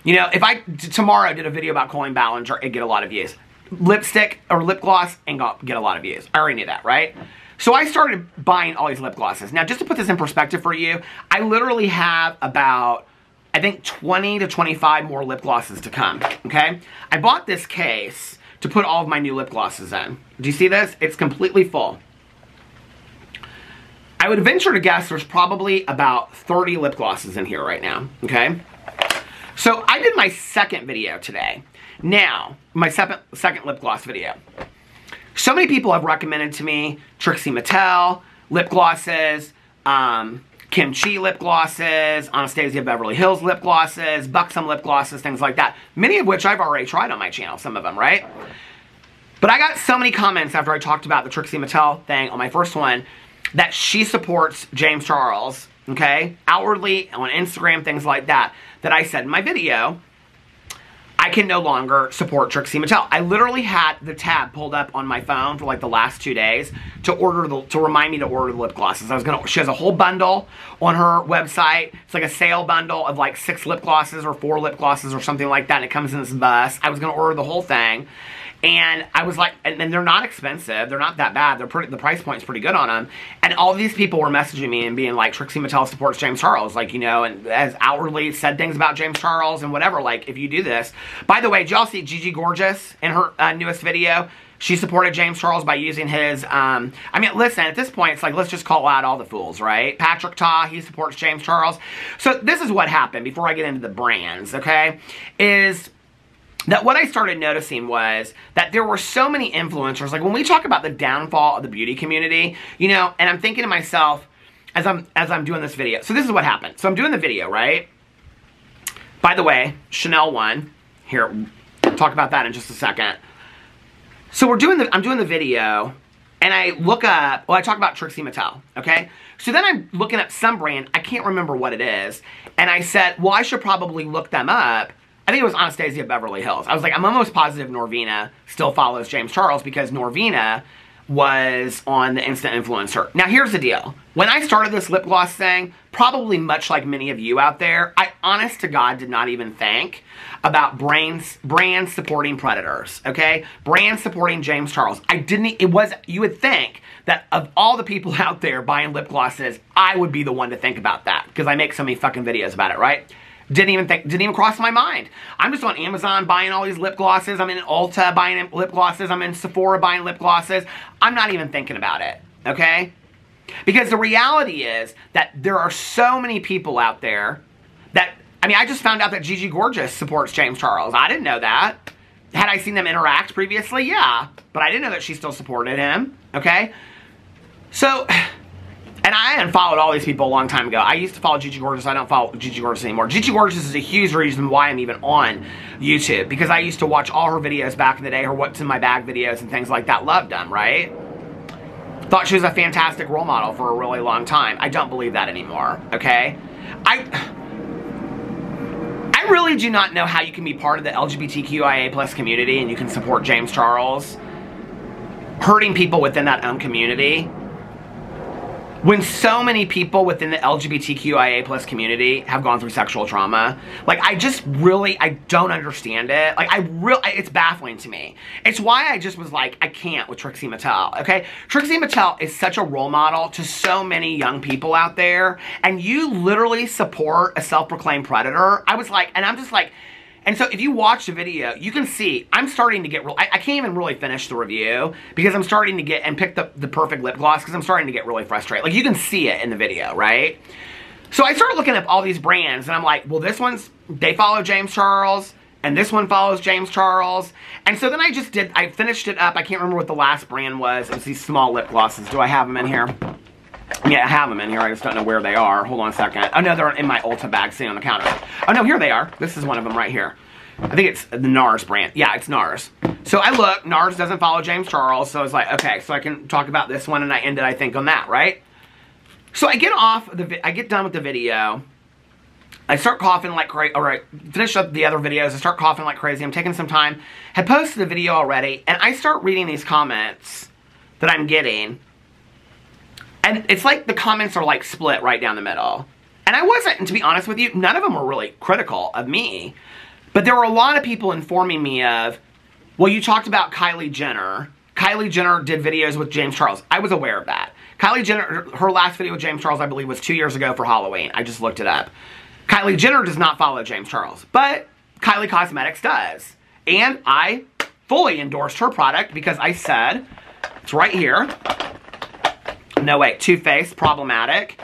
A: You know, if I tomorrow did a video about Colleen Ballinger, it'd get a lot of views. Lipstick or lip gloss ain't gonna get a lot of views. I already knew that, right? So I started buying all these lip glosses. Now, just to put this in perspective for you, I literally have about, I think, 20 to 25 more lip glosses to come, okay? I bought this case to put all of my new lip glosses in. Do you see this? It's completely full. I would venture to guess there's probably about 30 lip glosses in here right now, okay? So I did my second video today. Now, my second lip gloss video. So many people have recommended to me Trixie Mattel lip glosses, Kimchi lip glosses, Anastasia Beverly Hills lip glosses, Buxom lip glosses, things like that. Many of which I've already tried on my channel, some of them, right? But I got so many comments after I talked about the Trixie Mattel thing on my first one that she supports James Charles, okay? Outwardly, on Instagram, things like that. That I said in my video, I can no longer support Trixie Mattel. I literally had the tab pulled up on my phone for like the last 2 days to remind me to order the lip glosses. She has a whole bundle on her website. It's like a sale bundle of like 6 lip glosses or 4 lip glosses or something like that. And it comes in this bus. I was gonna order the whole thing. And I was like, and they're not expensive. They're not that bad. The price point's pretty good on them. And all these people were messaging me and being like, Trixie Mattel supports James Charles. Like, you know, and as outwardly said things about James Charles and whatever. Like, if you do this. By the way, did y'all see Gigi Gorgeous in her newest video? She supported James Charles by using his, I mean, listen, at this point, it's like, let's just call out all the fools, right? Patrick Ta, he supports James Charles. So this is what happened before I get into the brands, okay? Is that what I started noticing was that there were so many influencers. Like when we talk about the downfall of the beauty community, you know, and I'm thinking to myself as I'm doing this video. So this is what happened. So I'm doing the video, right? By the way, Chanel one. Here, we'll talk about that in just a second. So I'm doing the video and I look up, well, I talk about Trixie Mattel, okay? So then I'm looking up some brand, I can't remember what it is, and I said, well, I should probably look them up. I think it was Anastasia Beverly Hills. I was like, I'm almost positive Norvina still follows James Charles because Norvina was on the Instant Influencer. Now, here's the deal. When I started this lip gloss thing, probably much like many of you out there, I honest to God did not even think about brands supporting predators, okay? Brands supporting James Charles. You would think that of all the people out there buying lip glosses, I would be the one to think about that because I make so many fucking videos about it, right? Didn't even cross my mind. I'm just on Amazon buying all these lip glosses. I'm in Ulta buying lip glosses. I'm in Sephora buying lip glosses. I'm not even thinking about it, okay? Because the reality is that there are so many people out there that, I mean, I just found out that Gigi Gorgeous supports James Charles. I didn't know that. Had I seen them interact previously? Yeah. But I didn't know that she still supported him, okay? So, and I unfollowed all these people a long time ago. I used to follow Gigi Gorgeous. I don't follow Gigi Gorgeous anymore. Gigi Gorgeous is a huge reason why I'm even on YouTube. Because I used to watch all her videos back in the day. Her What's in My Bag videos and things like that. Loved them, right? Thought she was a fantastic role model for a really long time. I don't believe that anymore, okay? I really do not know how you can be part of the LGBTQIA+ community and you can support James Charles hurting people within that own community. When so many people within the LGBTQIA+ community have gone through sexual trauma, like I don't understand it. Like it's baffling to me. It's why I just was like, I can't with Trixie Mattel, okay? Trixie Mattel is such a role model to so many young people out there, and you literally support a self-proclaimed predator. I was like, and I'm just like, and so if you watch the video, you can see I'm starting to get real. I can't even really finish the review because I'm starting to get and pick the perfect lip gloss because I'm starting to get really frustrated. Like you can see it in the video, right? So I started looking up all these brands, and I'm like, well, they follow James Charles, and this one follows James Charles. And so then I finished it up. I can't remember what the last brand was. It was these small lip glosses. Do I have them in here? Yeah, I have them in here. I just don't know where they are. Hold on a second. Oh, no, they're in my Ulta bag sitting on the counter. Oh, no, here they are. This is one of them right here. I think it's the NARS brand. Yeah, it's NARS. So I look. NARS doesn't follow James Charles. So I was like, okay, so I can talk about this one. And I ended, I think, on that, right? So I get done with the video. I start coughing like crazy. Alright, finish up the other videos. I start coughing like crazy. I'm taking some time. Had posted the video already. And I start reading these comments that I'm getting. And it's like the comments are like split right down the middle. And I wasn't, and to be honest with you, none of them were really critical of me. But there were a lot of people informing me of, well, you talked about Kylie Jenner. Kylie Jenner did videos with James Charles. I was aware of that. Kylie Jenner, her last video with James Charles, I believe, was 2 years ago for Halloween. I just looked it up. Kylie Jenner does not follow James Charles, but Kylie Cosmetics does. And I fully endorsed her product because I said, it's right here. No, wait, Too Faced, problematic.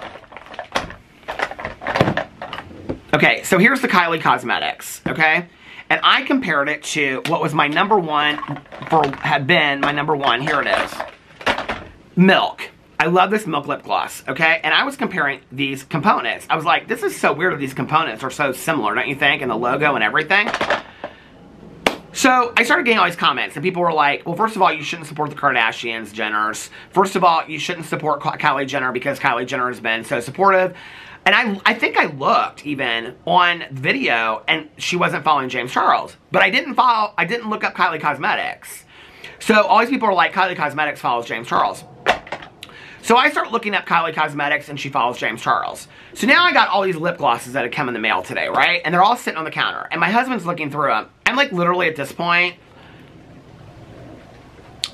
A: Okay, so here's the Kylie Cosmetics, okay? And I compared it to what was my number one, had been my number one, here it is. Milk. I love this Milk lip gloss, okay? And I was comparing these components. I was like, this is so weird that these components are so similar, don't you think? And the logo and everything. So I started getting all these comments, and people were like, well, first of all, you shouldn't support the Kardashians, Jenners. First of all, you shouldn't support Kylie Jenner because Kylie Jenner has been so supportive. And I think I looked even on video, and she wasn't following James Charles. But I didn't look up Kylie Cosmetics. So all these people are like, Kylie Cosmetics follows James Charles. So I start looking up Kylie Cosmetics, and she follows James Charles. So now I got all these lip glosses that had come in the mail today, right? And they're all sitting on the counter. And my husband's looking through them. I'm like literally at this point,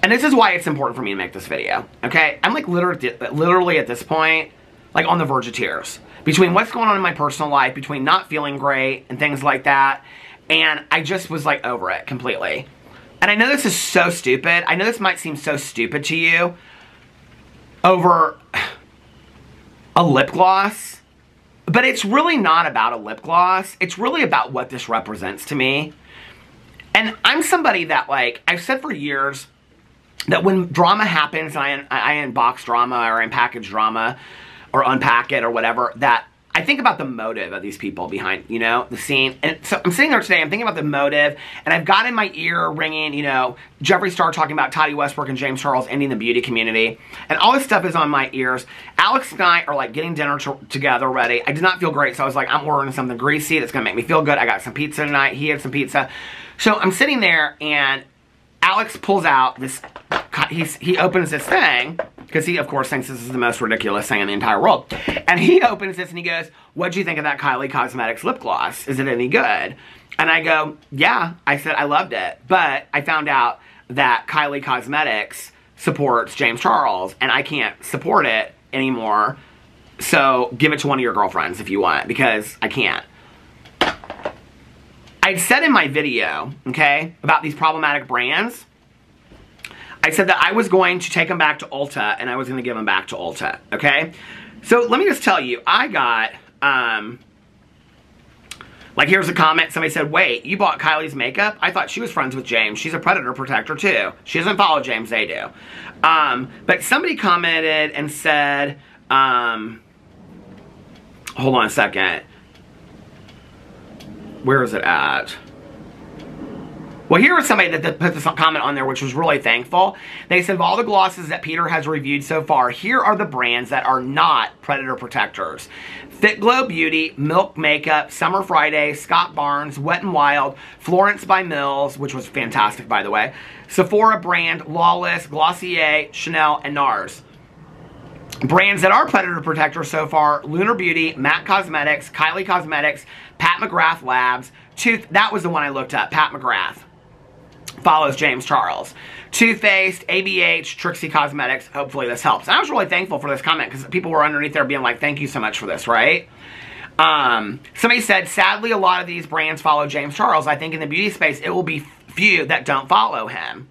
A: and this is why it's important for me to make this video, okay? I'm like literally at this point, like on the verge of tears. Between what's going on in my personal life, between not feeling great and things like that. And I just was like over it completely. And I know this is so stupid. I know this might seem so stupid to you. Over a lip gloss. But it's really not about a lip gloss. It's really about what this represents to me. And I'm somebody that, like, I've said for years that when drama happens, and I unbox drama or unpackage drama or unpack it or whatever, that I think about the motive of these people behind, you know, the scene. And so I'm sitting there today, I'm thinking about the motive, and I've got in my ear ringing, you know, Jeffree Star talking about Tati Westbrook and James Charles ending the beauty community. And all this stuff is on my ears. Alex and I are like getting dinner together ready. I did not feel great, so I was like, I'm ordering something greasy that's gonna make me feel good. I got some pizza tonight. He had some pizza. So I'm sitting there, and Alex pulls out this, he opens this thing, because he, of course, thinks this is the most ridiculous thing in the entire world. And he opens this and he goes, what'd you think of that Kylie Cosmetics lip gloss? Is it any good? And I go, yeah. I said, I loved it. But I found out that Kylie Cosmetics supports James Charles, and I can't support it anymore. So give it to one of your girlfriends if you want, because I can't. I'd said in my video, okay, about these problematic brands, I said that I was going to take them back to Ulta, and I was going to give them back to Ulta, okay? So let me just tell you, I got, like here's a comment, somebody said, wait, you bought Kylie's makeup? I thought she was friends with James. She's a predator protector too. She doesn't follow James, they do. But somebody commented and said, hold on a second. Where is it at? Well, here was somebody that put this comment on there, which was really thankful. They said, of all the glosses that Peter has reviewed so far, here are the brands that are not predator protectors. Fit Glow Beauty, Milk Makeup, Summer Friday, Scott Barnes, Wet n Wild, Florence by Mills, which was fantastic, by the way, Sephora brand, Lawless, Glossier, Chanel, and NARS. Brands that are predator protectors so far, Lunar Beauty, MAC Cosmetics, Kylie Cosmetics, Pat McGrath Labs, that was the one I looked up, Pat McGrath. Follows James Charles. Too Faced, ABH, Trixie Cosmetics. Hopefully this helps. And I was really thankful for this comment because people were underneath there being like, thank you so much for this, right? Somebody said, sadly, a lot of these brands follow James Charles. I think in the beauty space, it will be few that don't follow him.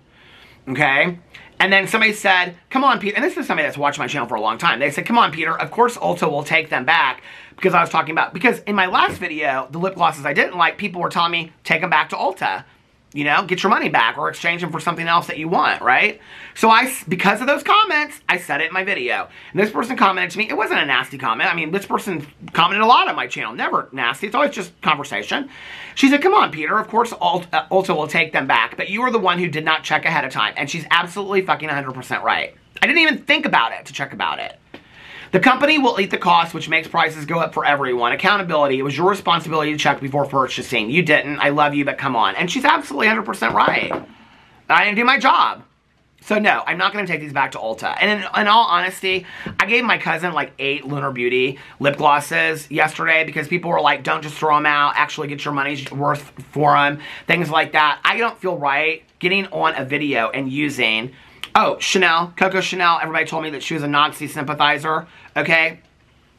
A: Okay? And then somebody said, come on, Peter, and this is somebody that's watched my channel for a long time. They said, come on, Peter, of course Ulta will take them back, because I was talking about, because in my last video, the lip glosses I didn't like, people were telling me, take them back to Ulta. You know, get your money back or exchange them for something else that you want, right? So because of those comments, I said it in my video. And this person commented to me. It wasn't a nasty comment. I mean, this person commented a lot on my channel. Never nasty. It's always just conversation. She said, come on, Peter. Of course, Ulta will take them back. But you were the one who did not check ahead of time. And she's absolutely fucking 100% right. I didn't even think about it to check about it. The company will eat the cost, which makes prices go up for everyone. Accountability, it was your responsibility to check before purchasing. You didn't. I love you, but come on. And she's absolutely 100% right. I didn't do my job. So no, I'm not going to take these back to Ulta. And in all honesty, I gave my cousin like 8 Lunar Beauty lip glosses yesterday because people were like, don't just throw them out. Actually get your money's worth for them. Things like that. I don't feel right getting on a video and using... Oh, Chanel, Coco Chanel, everybody told me that she was a Nazi sympathizer, okay?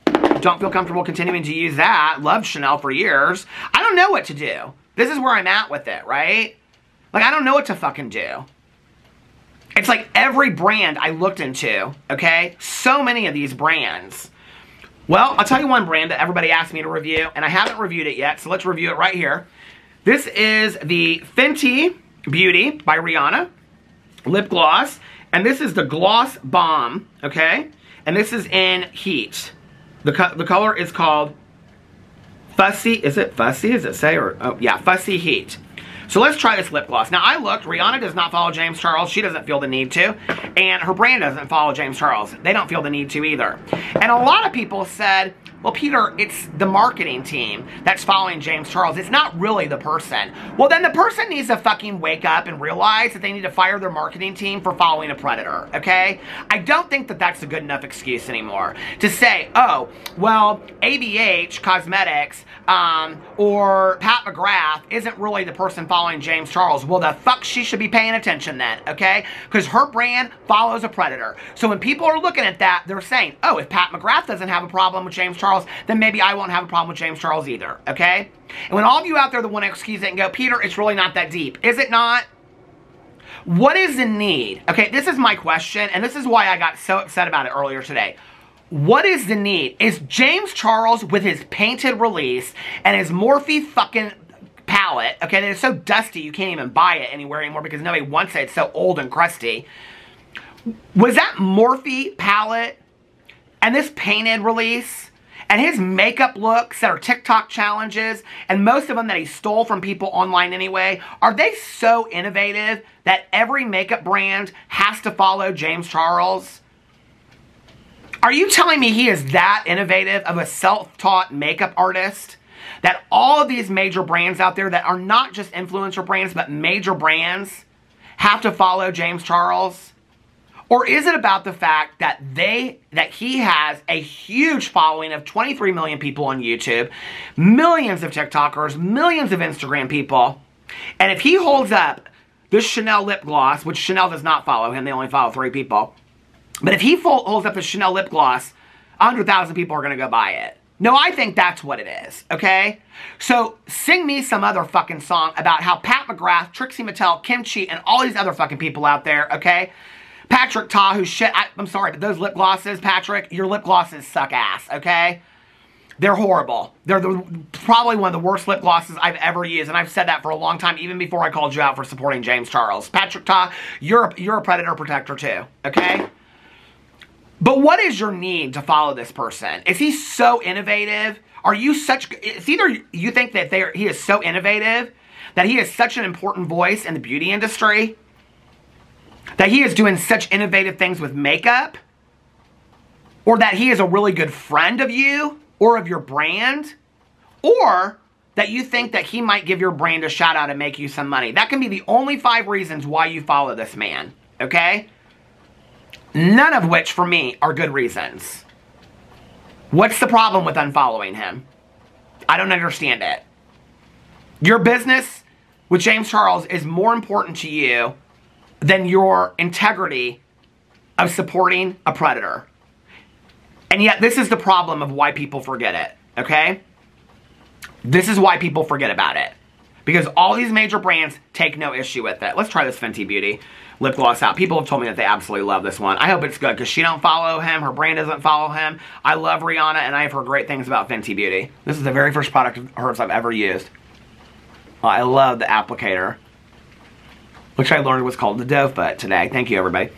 A: Don't feel comfortable continuing to use that. Loved Chanel for years. I don't know what to do. This is where I'm at with it, right? Like, I don't know what to fucking do. It's like every brand I looked into, okay? So many of these brands. Well, I'll tell you one brand that everybody asked me to review, and I haven't reviewed it yet, so let's review it right here. This is the Fenty Beauty by Rihanna lip gloss, and this is the Gloss Bomb, okay? And this is in Heat. The color is called Fussy. Is it Fussy? Does it say? Or oh yeah, Fussy Heat. So let's try this lip gloss. Now I looked. Rihanna does not follow James Charles. She doesn't feel the need to, and her brand doesn't follow James Charles. They don't feel the need to either. And a lot of people said, well, Peter, it's the marketing team that's following James Charles. It's not really the person. Well, then the person needs to fucking wake up and realize that they need to fire their marketing team for following a predator, okay? I don't think that that's a good enough excuse anymore to say, oh, well, ABH Cosmetics or Pat McGrath isn't really the person following James Charles. Well, the fuck she should be paying attention then, okay? Because her brand follows a predator. So when people are looking at that, they're saying, oh, if Pat McGrath doesn't have a problem with James Charles, then maybe I won't have a problem with James Charles either, okay? And when all of you out there that want to excuse it and go, Peter, it's really not that deep. Is it not? What is the need? Okay, this is my question, and this is why I got so upset about it earlier today. What is the need? Is James Charles, with his painted release and his Morphe fucking palette, okay, that is so dusty you can't even buy it anywhere anymore because nobody wants it, it's so old and crusty. Was that Morphe palette and this painted release and his makeup looks that are TikTok challenges, and most of them that he stole from people online anyway, are they so innovative that every makeup brand has to follow James Charles? Are you telling me he is that innovative of a self-taught makeup artist that all of these major brands out there that are not just influencer brands but major brands have to follow James Charles? Or is it about the fact that he has a huge following of 23 million people on YouTube, millions of TikTokers, millions of Instagram people, and if he holds up this Chanel lip gloss, which Chanel does not follow him, they only follow 3 people, but if he holds up the Chanel lip gloss, 100,000 people are going to go buy it. No, I think that's what it is, okay? So, sing me some other fucking song about how Pat McGrath, Trixie Mattel, Kimchi, and all these other fucking people out there, okay? Patrick Ta, who's shit. I'm sorry, but those lip glosses, Patrick, your lip glosses suck ass, okay? They're horrible. They're probably one of the worst lip glosses I've ever used, and I've said that for a long time, even before I called you out for supporting James Charles. Patrick Ta, you're a predator protector too, okay? But what is your need to follow this person? Is he so innovative? Are you such... It's either you think that he is so innovative, that he is such an important voice in the beauty industry, that he is doing such innovative things with makeup, or that he is a really good friend of you or of your brand, or that you think that he might give your brand a shout out and make you some money. That can be the only 5 reasons why you follow this man, okay? None of which, for me, are good reasons. What's the problem with unfollowing him? I don't understand it. Your business with James Charles is more important to you than your integrity of supporting a predator. And yet, this is the problem of why people forget it, okay? This is why people forget about it. Because all these major brands take no issue with it. Let's try this Fenty Beauty lip gloss out. People have told me that they absolutely love this one. I hope it's good because she don't follow him. Her brand doesn't follow him. I love Rihanna and I have heard great things about Fenty Beauty. This is the very first product of hers I've ever used. I love the applicator, which I learned was called the doe foot today. Thank you, everybody.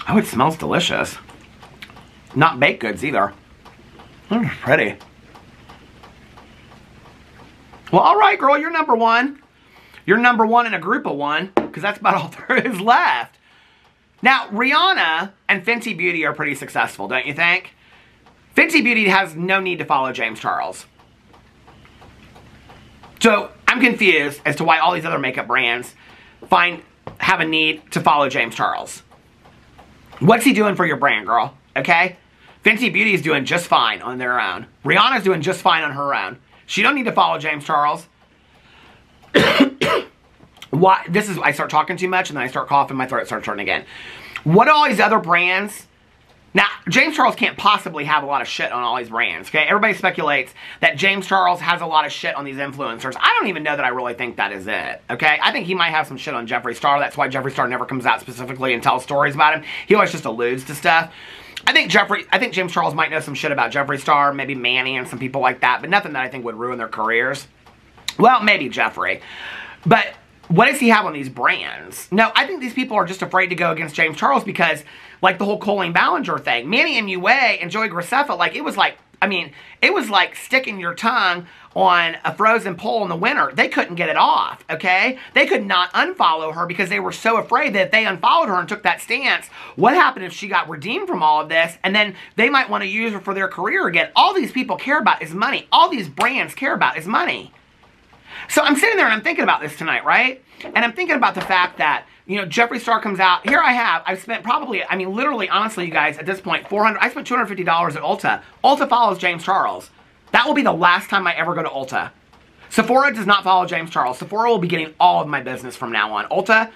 A: Oh, it smells delicious. Not baked goods either. Pretty. Well, all right, girl, you're number one. You're number one in a group of one, because that's about all there is left. Now, Rihanna and Fenty Beauty are pretty successful, don't you think? Fenty Beauty has no need to follow James Charles. So, I'm confused as to why all these other makeup brands have a need to follow James Charles. What's he doing for your brand, girl? Okay? Fenty Beauty is doing just fine on their own. Rihanna's doing just fine on her own. She don't need to follow James Charles. Why? I start talking too much and then I start coughing, my throat starts hurting again. What do all these other brands? Now, James Charles can't possibly have a lot of shit on all these brands, okay? Everybody speculates that James Charles has a lot of shit on these influencers. I don't even know that I really think that is it, okay? I think he might have some shit on Jeffree Star. That's why Jeffree Star never comes out specifically and tells stories about him. He always just alludes to stuff. I think James Charles might know some shit about Jeffree Star, maybe Manny and some people like that, but nothing that I think would ruin their careers. Well, maybe Jeffree. But what does he have on these brands? No, I think these people are just afraid to go against James Charles because, like the whole Colleen Ballinger thing, Manny MUA and Joey Graceffa, like, it was like sticking your tongue on a frozen pole in the winter. They couldn't get it off, okay? They could not unfollow her because they were so afraid that if they unfollowed her and took that stance, what happened if she got redeemed from all of this, and then they might want to use her for their career again? All these people care about is money. All these brands care about is money. So I'm sitting there and I'm thinking about this tonight, right? And I'm thinking about the fact that, you know, Jeffree Star comes out. Here I've spent probably, I mean, literally, honestly, you guys, at this point, I spent $250 at Ulta. Ulta follows James Charles. That will be the last time I ever go to Ulta. Sephora does not follow James Charles. Sephora will be getting all of my business from now on. Ulta,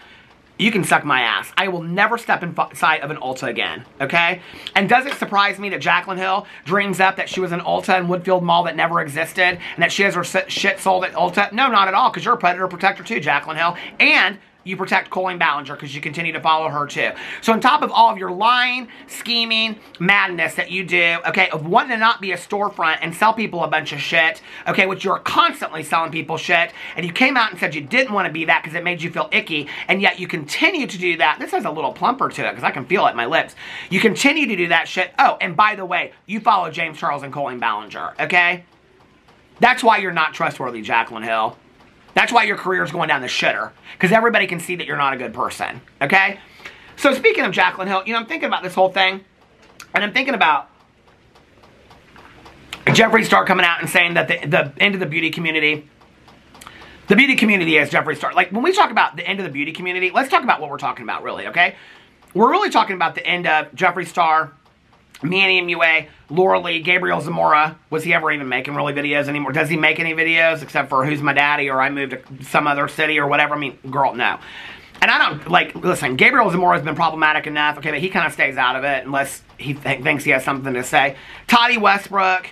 A: you can suck my ass. I will never step inside of an Ulta again, okay? And does it surprise me that Jaclyn Hill dreams up that she was in Ulta in Woodfield Mall that never existed and that she has her shit sold at Ulta? No, not at all, because you're a predator protector too, Jaclyn Hill. And you protect Colleen Ballinger because you continue to follow her too. So on top of all of your lying, scheming, madness that you do, okay, of wanting to not be a storefront and sell people a bunch of shit, okay, which you're constantly selling people shit, and you came out and said you didn't want to be that because it made you feel icky, and yet you continue to do that. This has a little plumper to it because I can feel it in my lips. You continue to do that shit. Oh, and by the way, you follow James Charles and Colleen Ballinger, okay? That's why you're not trustworthy, Jaclyn Hill. That's why your career is going down the shitter. Because everybody can see that you're not a good person. Okay? So speaking of Jaclyn Hill, you know, I'm thinking about this whole thing. And I'm thinking about Jeffree Star coming out and saying that the end of the beauty community. The beauty community is Jeffree Star. Like, when we talk about the end of the beauty community, let's talk about what we're talking about, really, okay? We're really talking about the end of Jeffree Star, Manny MUA, Laura Lee, Gabriel Zamora. Was he ever even making really videos anymore? Does he make any videos except for Who's My Daddy or I Moved to some other city or whatever? I mean, girl, no. And I don't, like, listen, Gabriel Zamora has been problematic enough, okay, but he kind of stays out of it unless he thinks he has something to say. Toddy Westbrook.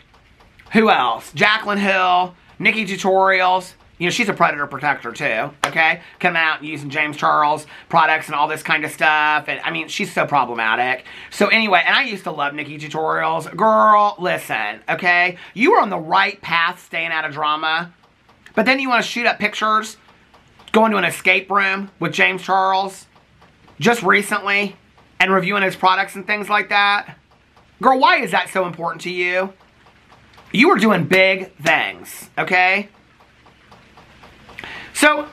A: Who else? Jaclyn Hill. Nikki Tutorials. You know, she's a predator protector too, okay? Coming out and using James Charles products and all this kind of stuff. And I mean, she's so problematic. So anyway, and I used to love Nikki Tutorials. Girl, listen, okay? You were on the right path staying out of drama. But then you want to shoot up pictures, going to an escape room with James Charles just recently and reviewing his products and things like that. Girl, why is that so important to you? You were doing big things, okay? So,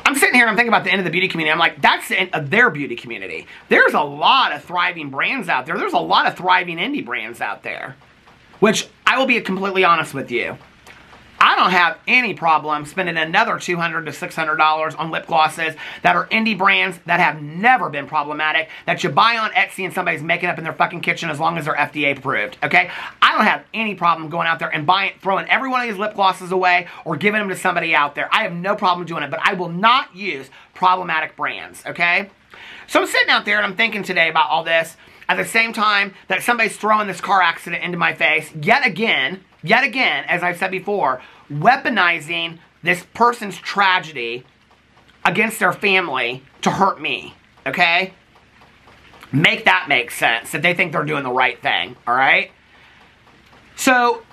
A: I'm sitting here and I'm thinking about the end of the beauty community. I'm like, that's the end of their beauty community. There's a lot of thriving brands out there. There's a lot of thriving indie brands out there. Which, I will be completely honest with you. I don't have any problem spending another $200 to $600 on lip glosses that are indie brands that have never been problematic, that you buy on Etsy and somebody's making up in their fucking kitchen as long as they're FDA approved, okay? I don't have any problem going out there and throwing every one of these lip glosses away or giving them to somebody out there. I have no problem doing it, but I will not use problematic brands, okay? So I'm sitting out there and I'm thinking today about all this at the same time that somebody's throwing this car accident into my face yet again, as I've said before, weaponizing this person's tragedy against their family to hurt me, okay? Make that make sense, that they think they're doing the right thing, all right? So,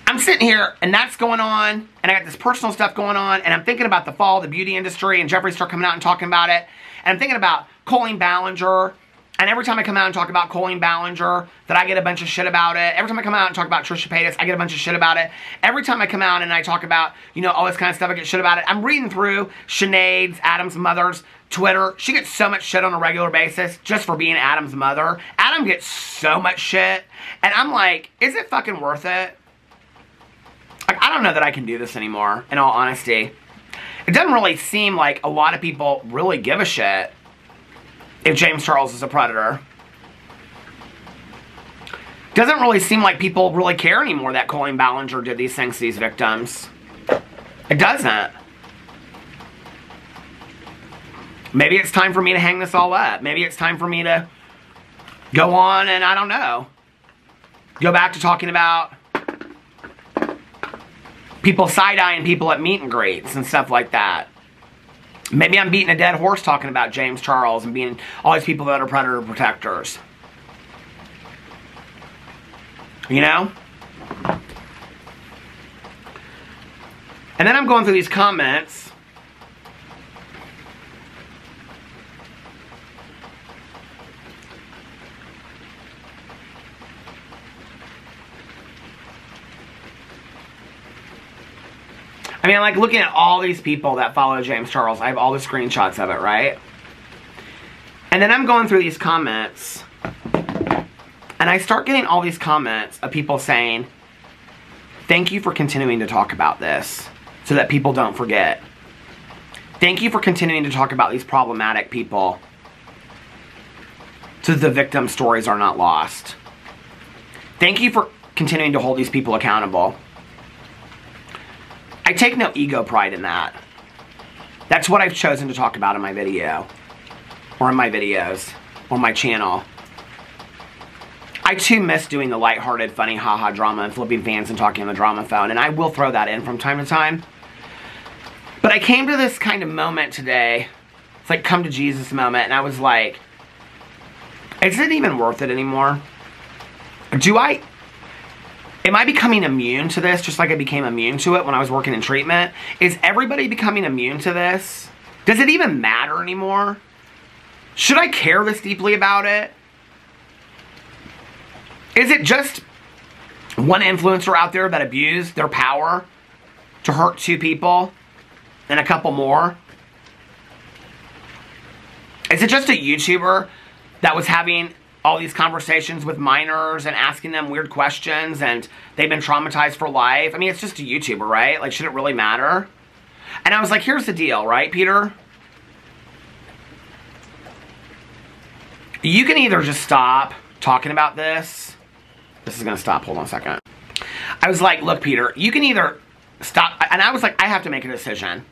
A: I'm sitting here, and that's going on, and I got this personal stuff going on, and I'm thinking about the fall of the beauty industry, and Jeffree Star coming out and talking about it, and I'm thinking about Colleen Ballinger, and every time I come out and talk about Colleen Ballinger, that I get a bunch of shit about it. Every time I come out and talk about Trisha Paytas, I get a bunch of shit about it. Every time I come out and I talk about, you know, all this kind of stuff, I get shit about it. I'm reading through Sinead's, Adam's mother's Twitter. She gets so much shit on a regular basis just for being Adam's mother. Adam gets so much shit. And I'm like, is it fucking worth it? Like, I don't know that I can do this anymore, in all honesty. It doesn't really seem like a lot of people really give a shit if James Charles is a predator. Doesn't really seem like people really care anymore that Colleen Ballinger did these things to these victims. It doesn't. Maybe it's time for me to hang this all up. Maybe it's time for me to go on and, I don't know, go back to talking about people side-eyeing people at meet and greets and stuff like that. Maybe I'm beating a dead horse talking about James Charles and being all these people that are predator protectors. You know? And then I'm going through these comments. I mean, like, looking at all these people that follow James Charles, I have all the screenshots of it, right? And then I'm going through these comments, and I start getting all these comments of people saying, thank you for continuing to talk about this, so that people don't forget. Thank you for continuing to talk about these problematic people, so the victim stories are not lost. Thank you for continuing to hold these people accountable. I take no ego pride in that. That's what I've chosen to talk about in my video, or in my videos, or my channel. I too miss doing the lighthearted, funny, haha drama and flipping fans and talking on the drama phone, and I will throw that in from time to time. But I came to this kind of moment today, it's like come to Jesus moment, and I was like, is it even worth it anymore? Am I becoming immune to this just like I became immune to it when I was working in treatment? Is everybody becoming immune to this? Does it even matter anymore? Should I care this deeply about it? Is it just one influencer out there that abused their power to hurt 2 people and a couple more? Is it just a YouTuber that was having all these conversations with minors and asking them weird questions and they've been traumatized for life? I mean, it's just a YouTuber, right? Like, should it really matter? And I was like, here's the deal, right, Peter? You can either just stop talking about this. This is going to stop. Hold on a second. I was like, look, Peter, you can either stop. And I was like, I have to make a decision.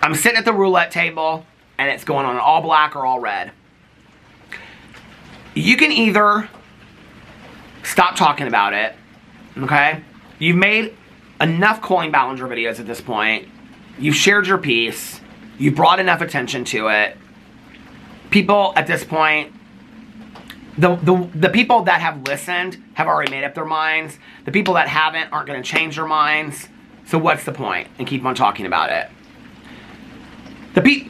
A: I'm sitting at the roulette table and it's going on all black or all red. You can either stop talking about it, okay? You've made enough Colleen Ballinger videos at this point. You've shared your piece. You've brought enough attention to it. People at this point, the people that have listened have already made up their minds. The people that haven't aren't going to change their minds. So what's the point? And keep on talking about it.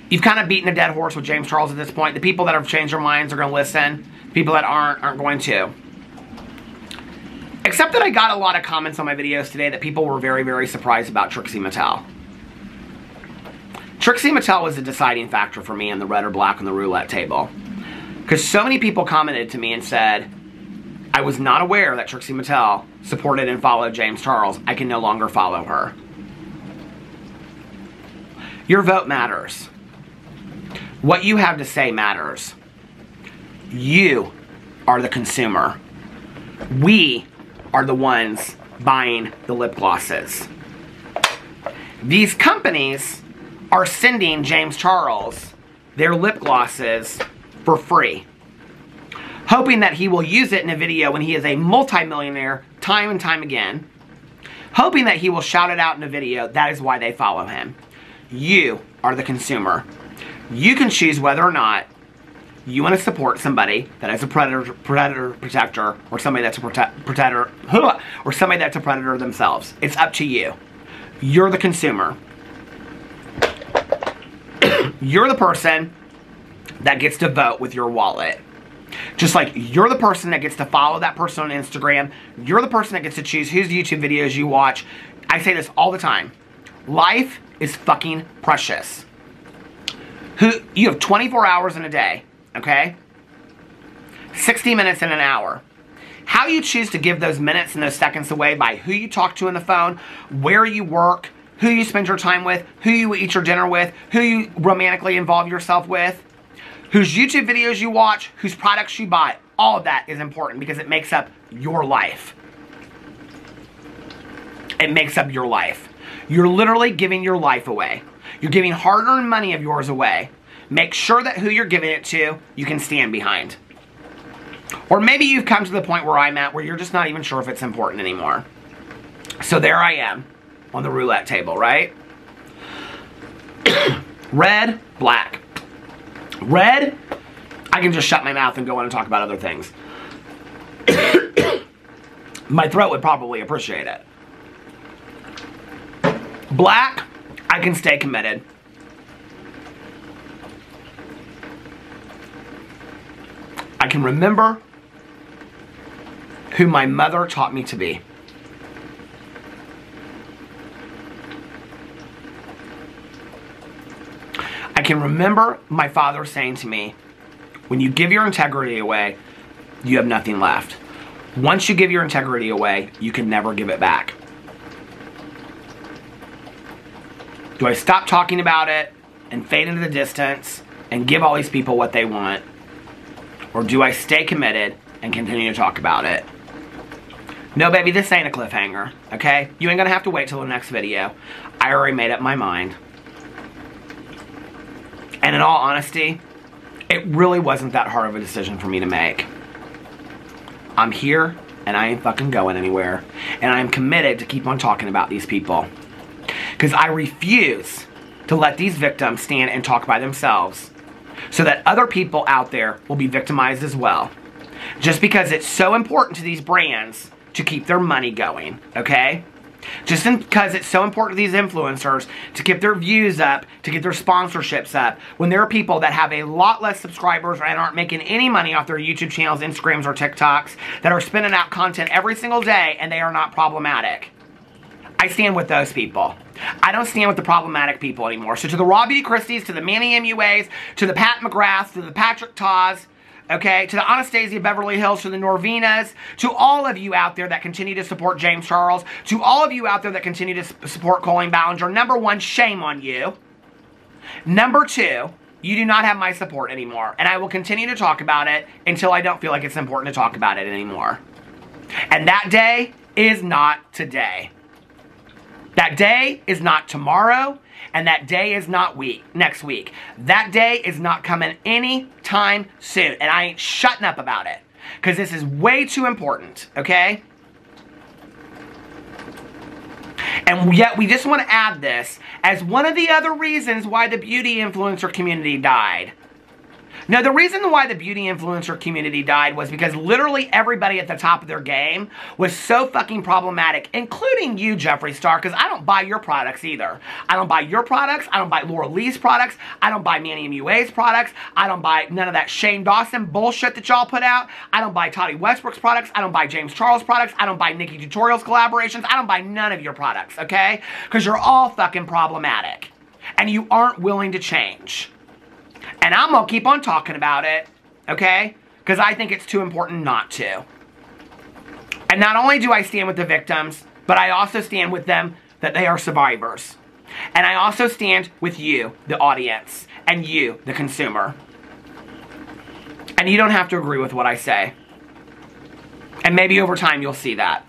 A: You've kind of beaten a dead horse with James Charles at this point. The people that have changed their minds are going to listen. People that aren't going to. Except that I got a lot of comments on my videos today that people were very, very surprised about Trixie Mattel. Trixie Mattel was a deciding factor for me in the red or black on the roulette table. Because so many people commented to me and said, I was not aware that Trixie Mattel supported and followed James Charles. I can no longer follow her. Your vote matters. What you have to say matters. You are the consumer. We are the ones buying the lip glosses. These companies are sending James Charles their lip glosses for free, hoping that he will use it in a video when he is a multimillionaire time and time again, hoping that he will shout it out in a video. That is why they follow him. You are the consumer. You can choose whether or not you want to support somebody that is a predator protector, or somebody that's a predator, or somebody that's a predator themselves. It's up to you. You're the consumer. You're the person that gets to vote with your wallet. Just like you're the person that gets to follow that person on Instagram. You're the person that gets to choose whose YouTube videos you watch. I say this all the time. Life is fucking precious. You have 24 hours in a day, okay? 60 minutes in an hour. How you choose to give those minutes and those seconds away by who you talk to on the phone, where you work, who you spend your time with, who you eat your dinner with, who you romantically involve yourself with, whose YouTube videos you watch, whose products you buy. All of that is important because it makes up your life. It makes up your life. You're literally giving your life away. You're giving hard-earned money of yours away. Make sure that who you're giving it to, you can stand behind. Or maybe you've come to the point where I'm at, where you're just not even sure if it's important anymore. So there I am, on the roulette table, right? Red, black. Red, I can just shut my mouth and go on and talk about other things. My throat would probably appreciate it. Black, I can stay committed. I can remember who my mother taught me to be. I can remember my father saying to me, when you give your integrity away, you have nothing left. Once you give your integrity away, you can never give it back. Do I stop talking about it and fade into the distance and give all these people what they want? Or do I stay committed and continue to talk about it? No, baby, this ain't a cliffhanger, okay? You ain't gonna have to wait till the next video. I already made up my mind. And in all honesty, it really wasn't that hard of a decision for me to make. I'm here, and I ain't fucking going anywhere. And I am committed to keep on talking about these people. Because I refuse to let these victims stand and talk by themselves, so that other people out there will be victimized as well. Just because it's so important to these brands to keep their money going, okay? Just because it's so important to these influencers to keep their views up, to get their sponsorships up, when there are people that have a lot less subscribers and aren't making any money off their YouTube channels, Instagrams, or TikToks, that are spinning out content every single day and they are not problematic. I stand with those people. I don't stand with the problematic people anymore. So to the Raw Beauty Christies, to the Manny MUAs, to the Pat McGraths, to the Patrick Taws, okay, to the Anastasia Beverly Hills, to the Norvinas, to all of you out there that continue to support James Charles, to all of you out there that continue to support Colleen Ballinger, number one, shame on you. Number two, you do not have my support anymore. And I will continue to talk about it until I don't feel like it's important to talk about it anymore. And that day is not today. That day is not tomorrow, and that day is not next week. That day is not coming anytime soon, and I ain't shutting up about it, because this is way too important, okay? And yet we just want to add this as one of the other reasons why the beauty influencer community died. Now, the reason why the beauty influencer community died was because literally everybody at the top of their game was so fucking problematic, including you, Jeffree Star, because I don't buy your products either. I don't buy your products. I don't buy Laura Lee's products. I don't buy Manny MUA's products. I don't buy none of that Shane Dawson bullshit that y'all put out. I don't buy Toddy Westbrook's products. I don't buy James Charles products. I don't buy Nikki Tutorials collaborations. I don't buy none of your products, okay? Because you're all fucking problematic. And you aren't willing to change. And I'm going to keep on talking about it, okay? Because I think it's too important not to. And not only do I stand with the victims, but I also stand with them that they are survivors. And I also stand with you, the audience, and you, the consumer. And you don't have to agree with what I say. And maybe over time you'll see that.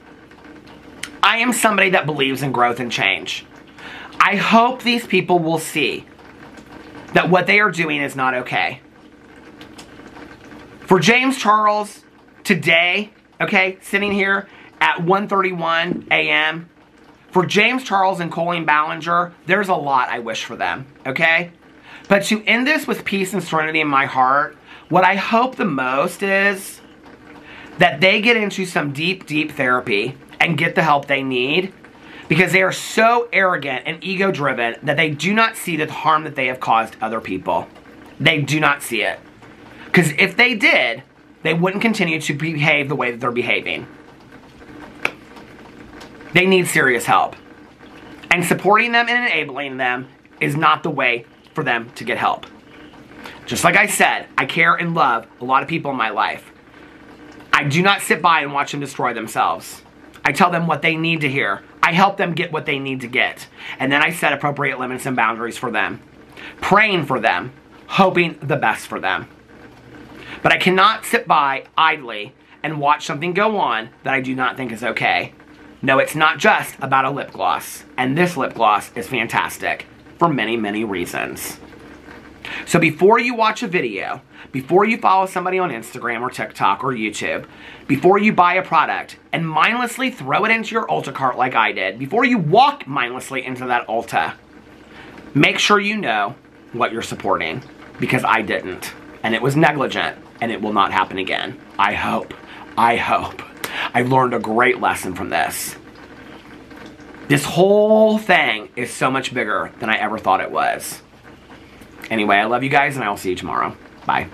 A: I am somebody that believes in growth and change. I hope these people will see that what they are doing is not okay. For James Charles, today, okay, sitting here at 1:31 a.m., For James Charles and Colleen Ballinger, there's a lot I wish for them, okay? But to end this with peace and serenity in my heart, what I hope the most is that they get into some deep, deep therapy and get the help they need, because they are so arrogant and ego-driven that they do not see the harm that they have caused other people. They do not see it. Because if they did, they wouldn't continue to behave the way that they're behaving. They need serious help. And supporting them and enabling them is not the way for them to get help. Just like I said, I care and love a lot of people in my life. I do not sit by and watch them destroy themselves. I tell them what they need to hear. I help them get what they need to get. And then I set appropriate limits and boundaries for them. Praying for them. Hoping the best for them. But I cannot sit by idly and watch something go on that I do not think is okay. No, it's not just about a lip gloss. And this lip gloss is fantastic for many, many reasons. So before you watch a video, before you follow somebody on Instagram or TikTok or YouTube, before you buy a product and mindlessly throw it into your Ulta cart like I did, before you walk mindlessly into that Ulta, make sure you know what you're supporting, because I didn't. And it was negligent, and it will not happen again. I hope. I learned a great lesson from this. This whole thing is so much bigger than I ever thought it was. Anyway, I love you guys, and I will see you tomorrow. Bye.